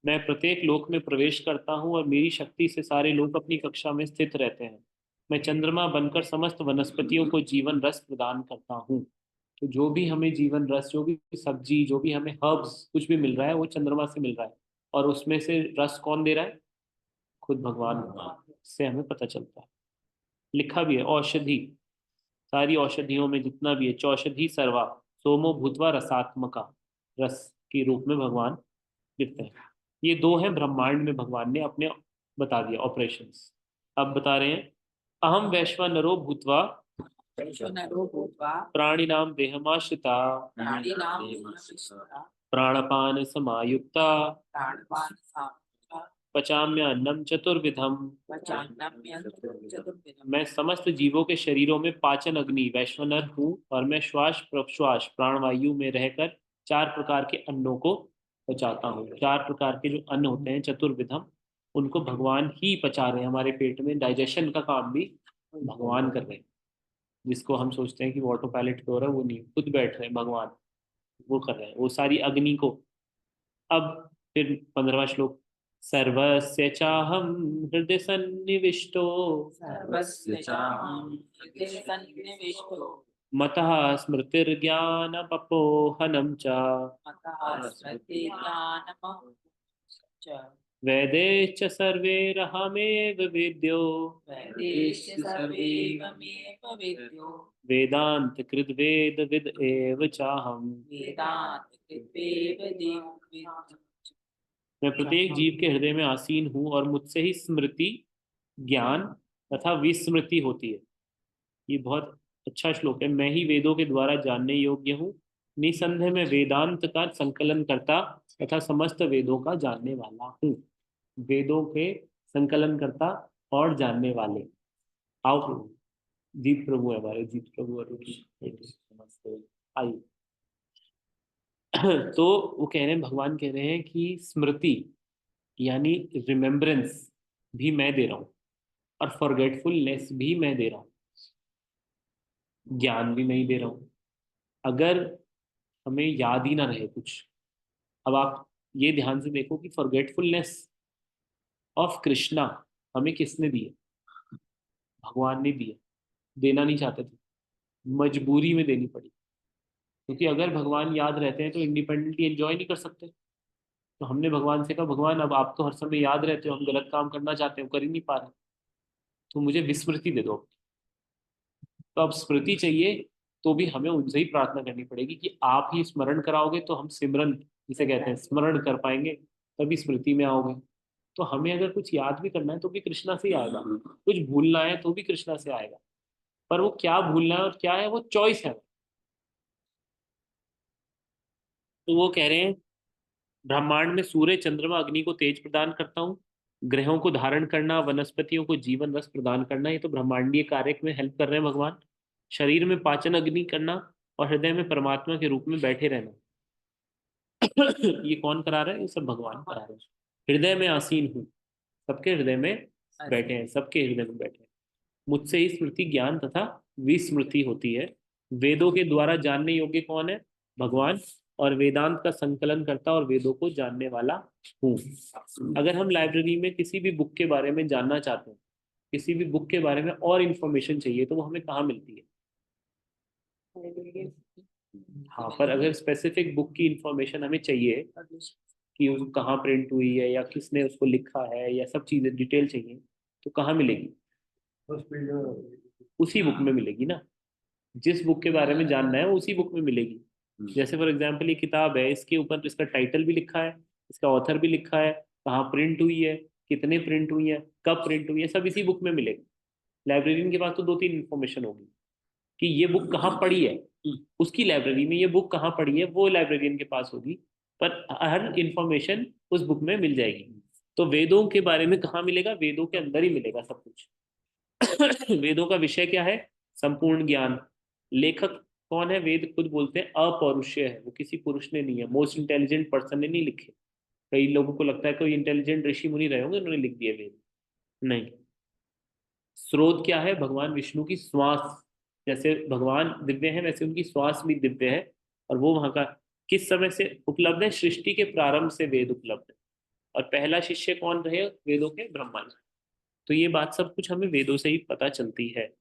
मैं प्रत्येक लोक में प्रवेश करता हूँ और मेरी शक्ति से सारे लोग अपनी कक्षा में स्थित रहते हैं। मैं चंद्रमा बनकर समस्त वनस्पतियों को जीवन रस प्रदान करता हूँ। तो जो भी हमें जीवन रस, जो भी सब्जी, जो भी हमें हर्ब्स कुछ भी मिल रहा है वो चंद्रमा से मिल रहा है। और उसमें से रस कौन दे रहा है? खुद भगवान से हमें पता चलता है। लिखा भी है औषधि, सारी औषधियों में जितना भी है, चौषधि सर्वा सोमो भूतवा रसात्मका, रस के रूप में भगवान लिखते हैं। ये दो हैं ब्रह्मांड में भगवान ने अपने बता दिया ऑपरेशंस। अब बता रहे हैं अहम वैश्वानरो भूत्वा वैश्वानरो भूत्वा प्राणिनाम देहमाश्रिता प्राणिनां देहमाश्रिता प्राणपान समायुक्ता प्राणपानसमायुक्ता पचाम्यन्नम चतुर्विधम। पचाम्यन्नं मैं समस्त जीवों के शरीरों में पाचन अग्नि वैश्वानर हूँ और मैं श्वास प्रश्वास प्राणवायु में रहकर 4 प्रकार के अन्नों को पचाता हूँ। 4 प्रकार के जो अन्न होते हैं चतुर्विधम, उनको भगवान ही पचा रहे हैं। हमारे पेट में डाइजेशन का काम भी भगवान कर रहे हैं। जिसको हम सोचते हैं कि वो ऑटो पायलट पे हो रहा है, वो नहीं, खुद बैठ रहे हैं भगवान, वो कर रहे हैं वो सारी अग्नि को। अब फिर 15वां श्लोक। सर्वस्य चाहम हृदय सन्निविष्टो सर्वस्य चाहं हृदि सन्निविष्टो मतः स्मृतिर्ज्ञानमपोहनं च मतः स्मृतिर्ज्ञानमहं च वेदैश्च सर्वैरहमेव वेद्यो वेदेश सर्वैवमेव वेद्यो वेदांत कृद्वेद एव चाहम। वेदान्तकृद्वेद। मैं प्रत्येक जीव के हृदय में आसीन हूँ और मुझसे ही स्मृति, ज्ञान तथा विस्मृति होती है। ये बहुत अच्छा श्लोक है। मैं ही वेदों के द्वारा जानने योग्य हूँ। निसंदेह में वेदांत का संकलन करता तथा समस्त वेदों का जानने वाला हूँ। वेदों के संकलन करता और जानने वाले। आओ प्रभु, जीत प्रभु है हमारे, जीत प्रभु और नमस्ते, आइए। तो वो कह रहे हैं, भगवान कह रहे हैं कि स्मृति यानी रिमेम्बरेंस भी मैं दे रहा हूँ और फॉरगेटफुलनेस भी मैं दे रहा हूँ, ज्ञान भी मैं ही दे रहा हूँ। अगर हमें याद ही ना रहे कुछ, अब आप ये ध्यान से देखो कि फॉरगेटफुलनेस ऑफ कृष्णा हमें किसने दी है? भगवान ने दी है। देना नहीं चाहते थे, मजबूरी में देनी पड़ी। क्योंकि अगर भगवान याद रहते हैं तो इंडिपेंडेंटली एंजॉय नहीं कर सकते। तो हमने भगवान से कहा, भगवान अब आप तो हर समय याद रहते हो, हम गलत काम करना चाहते हैं, कर ही नहीं पा रहे, तो मुझे विस्मृति दे दो। तो अब स्मृति चाहिए तो भी हमें उनसे ही प्रार्थना करनी पड़ेगी कि आप ही स्मरण कराओगे तो हम सिमरन, जिसे कहते हैं स्मरण कर पाएंगे, तभी स्मृति में आओगे। तो हमें अगर कुछ याद भी करना है तो भी कृष्णा से ही आएगा, कुछ भूलना है तो भी कृष्णा से आएगा। पर वो क्या भूलना है और क्या है, वो चॉइस है। तो वो कह रहे हैं ब्रह्मांड में सूर्य चंद्रमा अग्नि को तेज प्रदान करता हूँ, ग्रहों को धारण करना, वनस्पतियों को जीवन रस प्रदान करना, ये तो ब्रह्मांडीय कार्य में हेल्प कर रहे हैं भगवान। शरीर में पाचन अग्नि करना और हृदय में परमात्मा के रूप में बैठे रहना, ये कौन करा रहा है? ये सब भगवान करा रहे हैं। हृदय में आसीन हूँ, सबके हृदय में बैठे हैं, सबके हृदय में बैठे हैं। मुझसे ही स्मृति, ज्ञान तथा विस्मृति होती है। वेदों के द्वारा जानने योग्य कौन है? भगवान। और वेदांत का संकलन करता और वेदों को जानने वाला हूँ। अगर हम लाइब्रेरी में किसी भी बुक के बारे में जानना चाहते हैं, किसी भी बुक के बारे में और इंफॉर्मेशन चाहिए, तो वो हमें कहाँ मिलती है? हाँ, पर अगर स्पेसिफिक बुक की इंफॉर्मेशन हमें चाहिए कि वो कहाँ प्रिंट हुई है या किसने उसको लिखा है या सब चीजें डिटेल चाहिए, तो कहाँ मिलेगी? उसी बुक में मिलेगी ना। जिस बुक के बारे में जानना है वो उसी बुक में मिलेगी। जैसे फॉर एग्जाम्पल ये किताब है, इसके ऊपर इसका टाइटल भी लिखा है, इसका ऑथर भी लिखा है, कहाँ प्रिंट हुई है, कितने प्रिंट हुई है, कब प्रिंट हुई है, सब इसी बुक में मिलेगा। लाइब्रेरियन के पास तो 2-3 इन्फॉर्मेशन होगी कि ये बुक कहाँ पढ़ी है, उसकी लाइब्रेरी में ये बुक कहाँ पढ़ी है वो लाइब्रेरियन के पास होगी, पर हर इंफॉर्मेशन उस बुक में मिल जाएगी। तो वेदों के बारे में कहाँ मिलेगा, वेदों के अंदर ही मिलेगा सब कुछ। वेदों का विषय क्या है, संपूर्ण ज्ञान। लेखक कौन है, वेद खुद बोलते हैं अपौरुषेय है, वो किसी पुरुष ने नहीं है, मोस्ट इंटेलिजेंट पर्सन ने नहीं लिखे। कई लोगों को लगता है कोई इंटेलिजेंट ऋषि मुनि रहे होंगे उन्होंने लिख दिए वेद, नहीं। स्रोत क्या है, भगवान विष्णु की श्वास, जैसे भगवान दिव्य है वैसे उनकी श्वास भी दिव्य है। और वो वहां का किस समय से उपलब्ध है, सृष्टि के प्रारंभ से वेद उपलब्ध है। और पहला शिष्य कौन रहे वेदों के, ब्रह्मा जी। तो ये बात सब कुछ हमें वेदों से ही पता चलती है।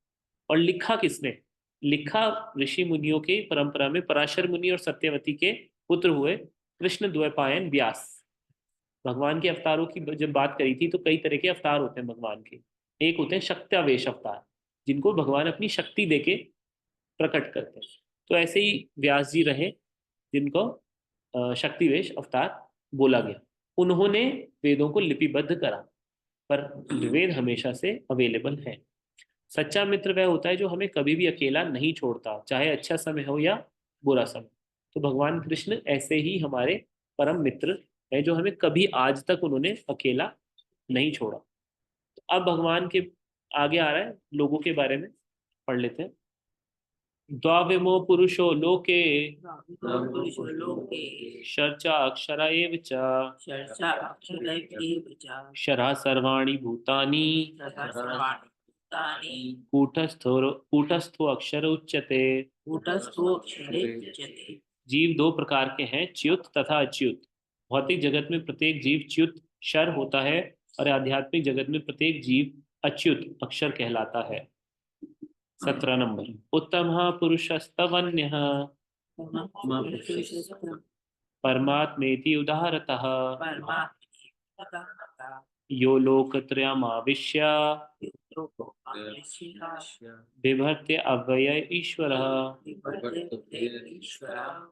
और लिखा किसने, लिखा ऋषि मुनियों की परंपरा में पराशर मुनि और सत्यवती के पुत्र हुए कृष्ण द्वैपायन व्यास। भगवान के अवतारों की जब बात करी थी तो कई तरह के अवतार होते हैं भगवान के। एक होते हैं शक्त्यावेश अवतार, जिनको भगवान अपनी शक्ति देके प्रकट करते हैं। तो ऐसे ही व्यास जी रहे जिनको शक्तिवेश अवतार बोला गया। उन्होंने वेदों को लिपिबद्ध करा, पर वेद हमेशा से अवेलेबल है। सच्चा मित्र वह होता है जो हमें कभी भी अकेला नहीं छोड़ता, चाहे अच्छा समय हो या बुरा समय। तो भगवान कृष्ण ऐसे ही हमारे परम मित्र है, जो हमें कभी आज तक उन्होंने अकेला नहीं छोड़ा। तो अब भगवान के आगे आ रहा है लोगों के बारे में, पढ़ लेते हैं। द्वाविमो पुरुषो लोके पुरुषो लोके शर्चा अक्षरा एव च चर्चा अक्षरैव च क्षरा सर्वाणि भूतानि सर्वाणि भूतानि कूटस्थो अक्षर उच्यते। कूटस्थोऽक्षरे उच्यते। जीव दो प्रकार के हैं, च्युत तथा अच्युत। भौतिक जगत में प्रत्येक जीव च्युत क्षर होता है, और आध्यात्मिक जगत में प्रत्येक जीव अच्युत अक्षर कहलाता है। 17 नंबर, उत्तमः पुरुषस्तवन्यः परमात्मेति उदाहरतः यो लोकत्रयमाविश्य बिभर्त्य अव्यय ईश्वरः।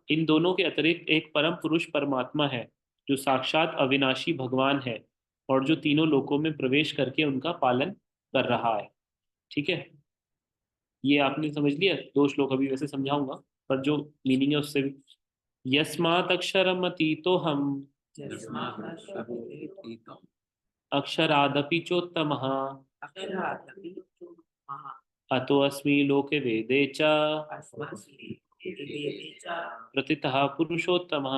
इन दोनों के अतिरिक्त एक परम पुरुष परमात्मा है, जो साक्षात अविनाशी भगवान है, और जो तीनों लोकों में प्रवेश करके उनका पालन कर रहा है। ठीक है, ये आपने समझ लिया। 2 श्लोक अभी वैसे समझाऊंगा, पर जो मीनिंग है उससे भी। यस्मात् अक्षरम अतीतो हम अक्षरादपि चोत्तमः अतो अस्मि लोके वेदे च प्रतितः पुरुषोत्तमः।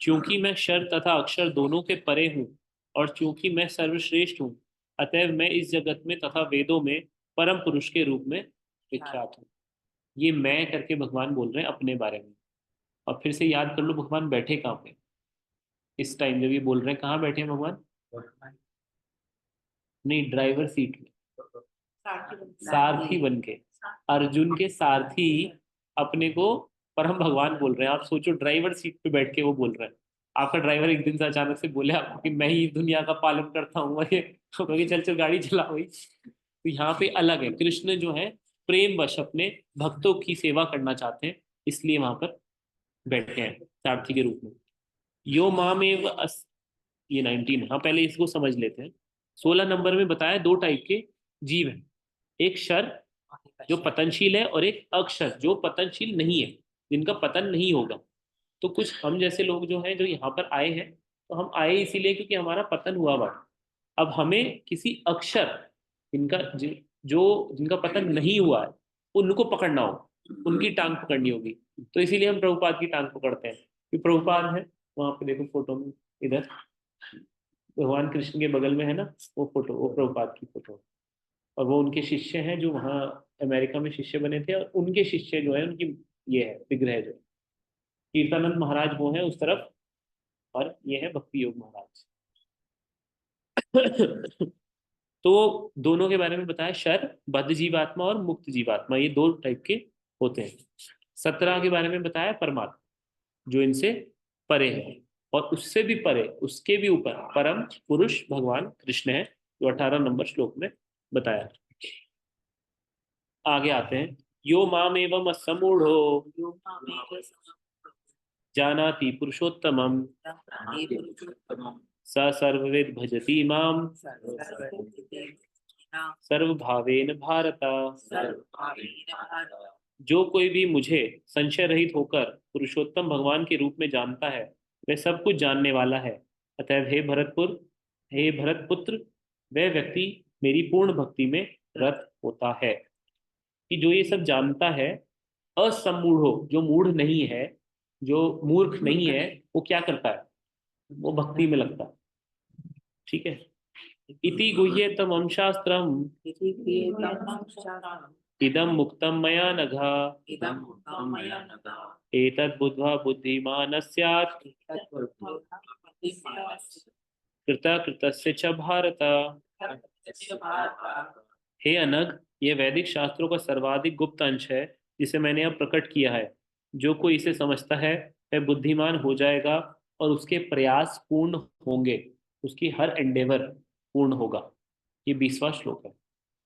क्योंकि मैं क्षर तथा अक्षर दोनों के परे हूँ, और चूंकि मैं सर्वश्रेष्ठ हूँ, अतएव मैं इस जगत में तथा वेदों में परम पुरुष के रूप में विख्यात हूँ। ये मैं करके भगवान बोल रहे हैं अपने बारे में। और फिर से याद कर लो भगवान बैठे कहाँ पे इस टाइम, जब ये बोल रहे हैं कहाँ बैठे हैं भगवान, नहीं ड्राइवर सीट में, सारथी बन के, अर्जुन के सारथी अपने को परम भगवान बोल रहे हैं। आप सोचो ड्राइवर सीट पे बैठ के वो बोल रहे हैं। आपका ड्राइवर एक दिन से अचानक से बोले आपको कि मैं ही दुनिया का पालन करता हूँ, ये चल चल गाड़ी चला हुई। तो यहाँ पे अलग है, कृष्ण जो है प्रेम वश अपने भक्तों की सेवा करना चाहते हैं, इसलिए वहां पर बैठे हैं सारथी के रूप में। यो मामेव ये 19, हाँ पहले इसको समझ लेते हैं। 16 नंबर में बताया 2 टाइप के जीव हैं, एक क्षर जो पतनशील है, और एक अक्षर जो पतनशील नहीं है, जिनका पतन नहीं होगा। तो कुछ हम जैसे लोग जो हैं, जो यहाँ पर आए हैं, तो हम आए इसीलिए क्योंकि हमारा पतन हुआ हुआ है। अब हमें किसी अक्षर जिनका जिनका पतन नहीं हुआ है उनको पकड़ना हो, उनकी टांग पकड़नी होगी। तो इसीलिए हम प्रभुपाद की टांग पकड़ते हैं, कि प्रभुपाद है वहां पे देखो फोटो में, इधर भगवान कृष्ण के बगल में है ना वो फोटो, वो प्रभुपाद की फोटो। और वो उनके शिष्य हैं जो वहाँ अमेरिका में शिष्य बने थे, और उनके शिष्य जो है उनकी ये है विग्रह जो कीर्तानंद महाराज वो है उस तरफ, और ये है भक्ति योग महाराज। तो दोनों के बारे में बताया, शर बद्ध जीवात्मा और मुक्त जीवात्मा, ये 2 टाइप के होते हैं। 17 के बारे में बताया परमात्मा, जो इनसे परे है, और उससे भी परे, उसके भी ऊपर परम पुरुष भगवान कृष्ण है, जो 18 नंबर श्लोक में बताया। आगे आते हैं, यो माम एवं असमूढ़ो जानाति पुरुषोत्तमं स सर्वविद भजति माम सर्वभावेन भारत। जो कोई भी मुझे संशय रहित होकर पुरुषोत्तम भगवान के रूप में जानता है वह सब कुछ जानने वाला है। अतएव हे भरत पुत्र, वह व्यक्ति मेरी पूर्ण भक्ति में रत होता है। कि जो ये सब जानता है, असमूढ़ो, जो मूढ़ नहीं है, जो मूर्ख नहीं है, वो क्या करता है? वो भक्ति में लगता है। ठीक है। इति गुह्यतमं शास्त्रम इदं मुक्तं मया नघ एतद् बुद्ध्वा बुद्धिमान् स्यात् कृतस्य च भारत। हे अनग, ये वैदिक शास्त्रों का सर्वाधिक गुप्त अंश है जिसे मैंने अब प्रकट किया है। जो कोई इसे समझता है वह बुद्धिमान हो जाएगा और उसके प्रयास पूर्ण होंगे, उसकी हर एंडेवर पूर्ण होगा। ये 20वां श्लोक है।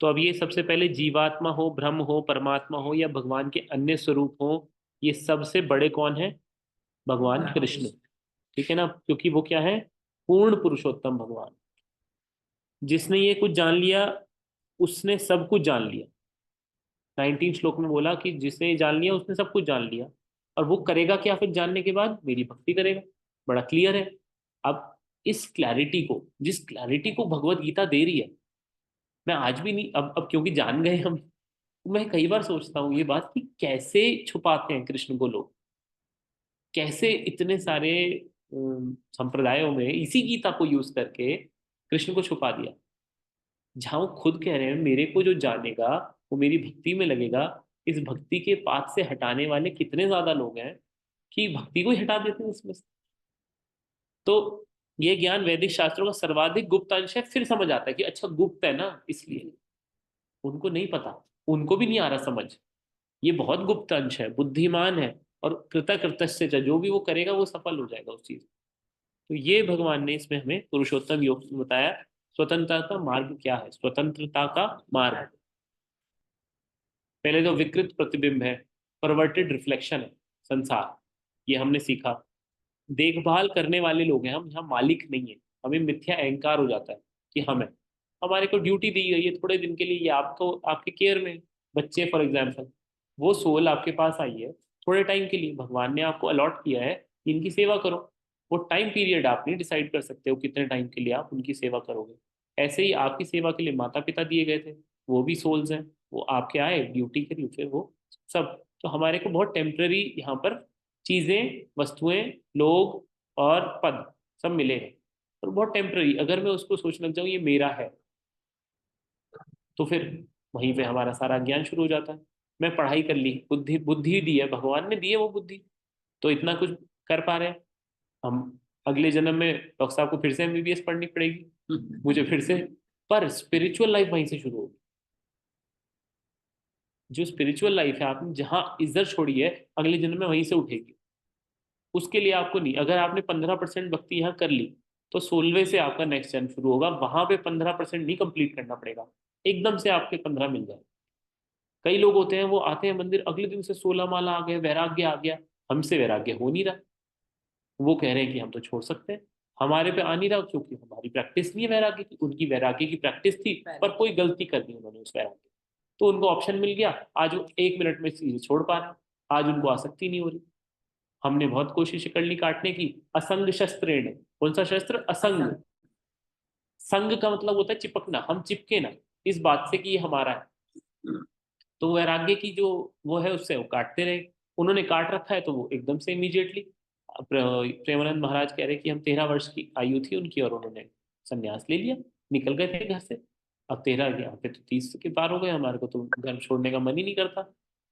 तो अब ये सबसे पहले जीवात्मा हो, ब्रह्म हो, परमात्मा हो या भगवान के अन्य स्वरूप हो, ये सबसे बड़े कौन है? भगवान कृष्ण। ठीक है ना, क्योंकि वो क्या है? पूर्ण पुरुषोत्तम भगवान। जिसने ये कुछ जान लिया उसने सब कुछ जान लिया। 19 श्लोक में बोला कि जिसने ये जान लिया उसने सब कुछ जान लिया। और वो करेगा क्या फिर जानने के बाद? मेरी भक्ति करेगा। बड़ा क्लियर है। अब इस क्लैरिटी को, जिस क्लैरिटी को भगवत गीता दे रही है, मैं आज भी नहीं, अब क्योंकि जान गए हम, मैं कई बार सोचता हूँ ये बात कि कैसे छुपाते हैं कृष्ण को लोग, कैसे इतने सारे संप्रदायों में इसी गीता को यूज करके कृष्ण को छुपा दिया। जहां वो खुद कह रहे हैं मेरे को जो जानेगा वो मेरी भक्ति में लगेगा। इस भक्ति के पाथ से हटाने वाले कितने ज्यादा लोग हैं कि भक्ति को ही हटा देते हैं इसमें से। तो ये ज्ञान वैदिक शास्त्रों का सर्वाधिक गुप्त अंश है। फिर समझ आता है कि अच्छा गुप्त है ना, इसलिए उनको नहीं पता, उनको भी नहीं आ रहा समझ। ये बहुत गुप्त अंश है, बुद्धिमान है, और कृता कृतस्य च, जो भी वो करेगा वो सफल हो जाएगा उस चीज। तो ये भगवान ने इसमें हमें पुरुषोत्तम योग में बताया। स्वतंत्रता का मार्ग क्या है? स्वतंत्रता का मार्ग पहले तो विकृत प्रतिबिंब है, परवर्टेड रिफ्लेक्शन है संसार, ये हमने सीखा। देखभाल करने वाले लोग हैं हम, यहाँ मालिक नहीं है। हमें मिथ्या अहंकार हो जाता है कि हम है, हमारे को ड्यूटी दी गई है थोड़े दिन के लिए, ये आपको आपके केयर में। बच्चे फॉर एग्जाम्पल, वो सोल आपके पास आई है थोड़े टाइम के लिए, भगवान ने आपको अलॉट किया है कि इनकी सेवा करो। वो टाइम पीरियड आप नहीं डिसाइड कर सकते हो कितने टाइम के लिए आप उनकी सेवा करोगे। ऐसे ही आपकी सेवा के लिए माता पिता दिए गए थे, वो भी सोल्स हैं, वो आपके आए ड्यूटी के लिए, फिर वो सब। तो हमारे को बहुत टेम्पररी यहाँ पर चीजें, वस्तुएं, लोग और पद सब मिले हैं, और बहुत टेम्पररी। अगर मैं उसको सोचने लग जाऊँ ये मेरा है, तो फिर वहीं पे हमारा सारा ज्ञान शुरू हो जाता है। मैं पढ़ाई कर ली, बुद्धि बुद्धि दी है, भगवान ने दी है वो बुद्धि, तो इतना कुछ कर पा रहे हैं हम। अगले जन्म में डॉक्टर साहब को फिर से एमबीबीएस पढ़नी पड़ेगी मुझे फिर से, पर स्पिरिचुअल लाइफ वहीं से शुरू होगी। जो स्पिरिचुअल लाइफ है, आपने जहाँ इज्जत छोड़ी है अगले जन्म में वहीं से उठेगी। उसके लिए आपको नहीं, अगर आपने 15% भक्ति यहाँ कर ली तो 16वें से आपका नेक्स्ट जन्म शुरू होगा, वहां पे 15% नहीं कंप्लीट करना पड़ेगा, एकदम से आपके 15 मिल जाए। कई लोग होते हैं वो आते हैं मंदिर, अगले दिन से 16 माला आ गए, वैराग्य आ गया। हमसे वैराग्य हो नहीं रहा, वो कह रहे हैं कि हम तो छोड़ सकते हैं, हमारे पे आ नहीं रहा क्योंकि हमारी प्रैक्टिस नहीं है वैराग्य की। उनकी वैराग्य की प्रैक्टिस थी पर कोई गलती कर दी उन्होंने उस वैराग्य, तो उनको ऑप्शन मिल गया, आज वो 1 मिनट में चीजें छोड़ पा रहे हैं, आज उनको आसक्ति नहीं हो रही। हमने बहुत कोशिश कर ली काटने की, असंग शस्त्रेण। कौन सा शस्त्र? असंग। संग का मतलब होता है चिपकना, हम चिपके ना इस बात से कि ये हमारा है। तो वैराग्य की जो वो है उससे वो काटते रहे। उन्होंने काट रखा है तो वो एकदम से इमीडिएटली। प्रेमानंद महाराज कह रहे कि हम 13 वर्ष की आयु थी उनकी और उन्होंने संन्यास ले लिया, निकल गए थे घर से। अब 13 यहाँ पे तो 30 के पार हो गए, हमारे को तो घर छोड़ने का मन ही नहीं करता,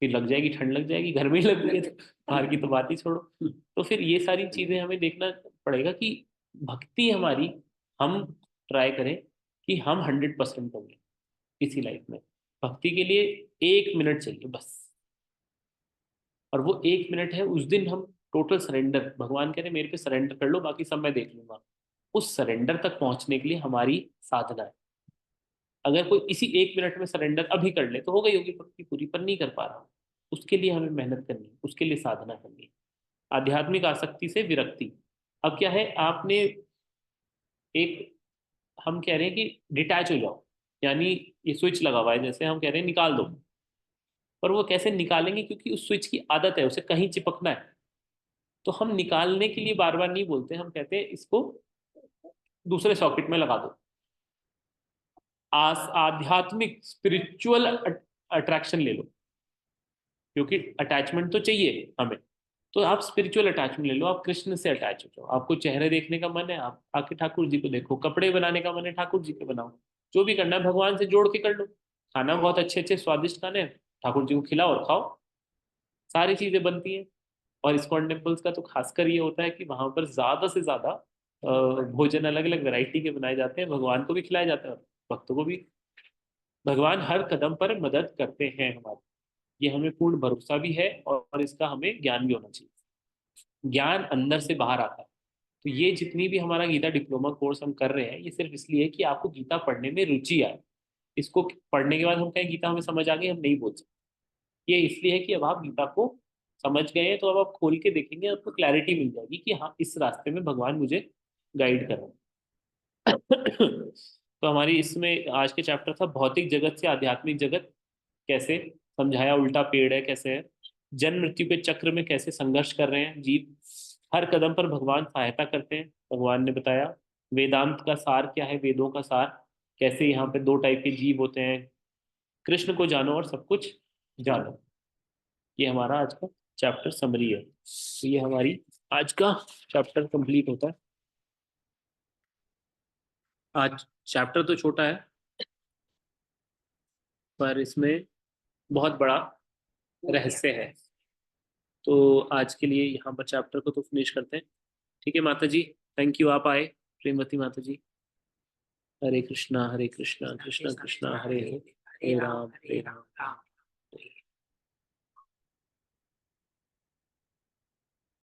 फिर लग जाएगी ठंड, लग जाएगी, घर में ही लग गई है तो बाहर की तो बात ही छोड़ो। तो फिर ये सारी चीजें हमें देखना पड़ेगा कि भक्ति हमारी, हम ट्राई करें कि हम 100% होंगे इसी लाइफ में। भक्ति के लिए 1 मिनट चाहिए बस, और वो 1 मिनट है उस दिन हम टोटल सरेंडर, भगवान कह रहे मेरे पे सरेंडर कर लो बाकी सब मैं देख लूंगा। उस सरेंडर तक पहुंचने के लिए हमारी साधना है। अगर कोई इसी 1 मिनट में सरेंडर अभी कर ले तो हो गई होगी भक्ति पूरी, पर नहीं कर पा रहा, उसके लिए हमें मेहनत करनी है, उसके लिए साधना करनी है। आध्यात्मिक आसक्ति से विरक्ति। अब क्या है, आपने एक, हम कह रहे हैं कि डिटैच हो जाओ, यानी ये स्विच लगा हुआ है, जैसे हम कह रहे हैं निकाल दो, पर वो कैसे निकालेंगे, क्योंकि उस स्विच की आदत है, उसे कहीं चिपकना है। तो हम निकालने के लिए बार बार नहीं बोलते, हम कहते हैं इसको दूसरे सॉकेट में लगा दो। आध्यात्मिक स्पिरिचुअल अट्रैक्शन ले लो, क्योंकि अटैचमेंट तो चाहिए हमें। तो आप स्पिरिचुअल अटैचमेंट ले लो, आप कृष्ण से अटैच हो जाओ। आपको चेहरे देखने का मन है, आप आके ठाकुर जी को देखो। कपड़े बनाने का मन है, ठाकुर जी के बनाओ। जो भी करना है भगवान से जोड़ के कर लो। खाना बहुत अच्छे अच्छे स्वादिष्ट खाने हैं, ठाकुर जी को खिलाओ और खाओ। सारी चीजें बनती हैं। और इस्कॉन टेम्पल्स का तो खासकर ये होता है कि वहां पर ज्यादा से ज्यादा भोजन अलग अलग वैरायटी के बनाए जाते हैं, भगवान को भी खिलाए जाते हैं और भक्तों को भी। भगवान हर कदम पर मदद करते हैं हमारी, ये हमें पूर्ण भरोसा भी है, और इसका हमें ज्ञान भी होना चाहिए। ज्ञान अंदर से बाहर आता है। तो ये जितनी भी हमारा गीता डिप्लोमा कोर्स हम कर रहे हैं, ये सिर्फ इसलिए है कि आपको गीता पढ़ने में रुचि आए। इसको पढ़ने के बाद हम कहें गीता हमें समझ आ गई, हम नहीं बोल सकते। ये इसलिए है कि अब आप गीता को समझ गए हैं, तो अब आप खोल के देखेंगे, आपको क्लैरिटी मिल जाएगी कि हाँ, इस रास्ते में भगवान मुझे गाइड कर रहे हैं। तो हमारी इसमें आज के चैप्टर था भौतिक जगत से आध्यात्मिक जगत कैसे समझाया, उल्टा पेड़ है कैसे है, जन्म मृत्यु के चक्र में कैसे संघर्ष कर रहे हैं जीव, हर कदम पर भगवान सहायता करते हैं, भगवान ने बताया। वेदांत का सार क्या है, वेदों का सार, कैसे यहाँ पे दो टाइप के जीव होते हैं, कृष्ण को जानो और सब कुछ जानो। ये हमारा आज का चैप्टर समरी है। तो ये हमारी आज का चैप्टर कंप्लीट होता है। आज चैप्टर तो छोटा है, पर इसमें बहुत बड़ा रहस्य है। तो आज के लिए यहाँ पर चैप्टर को तो फिनिश करते हैं। ठीक है माता जी, थैंक यू, आप आए, प्रेमवती माता जी। हरे कृष्णा कृष्णा कृष्णा हरे हरे, हरे राम हरे राम।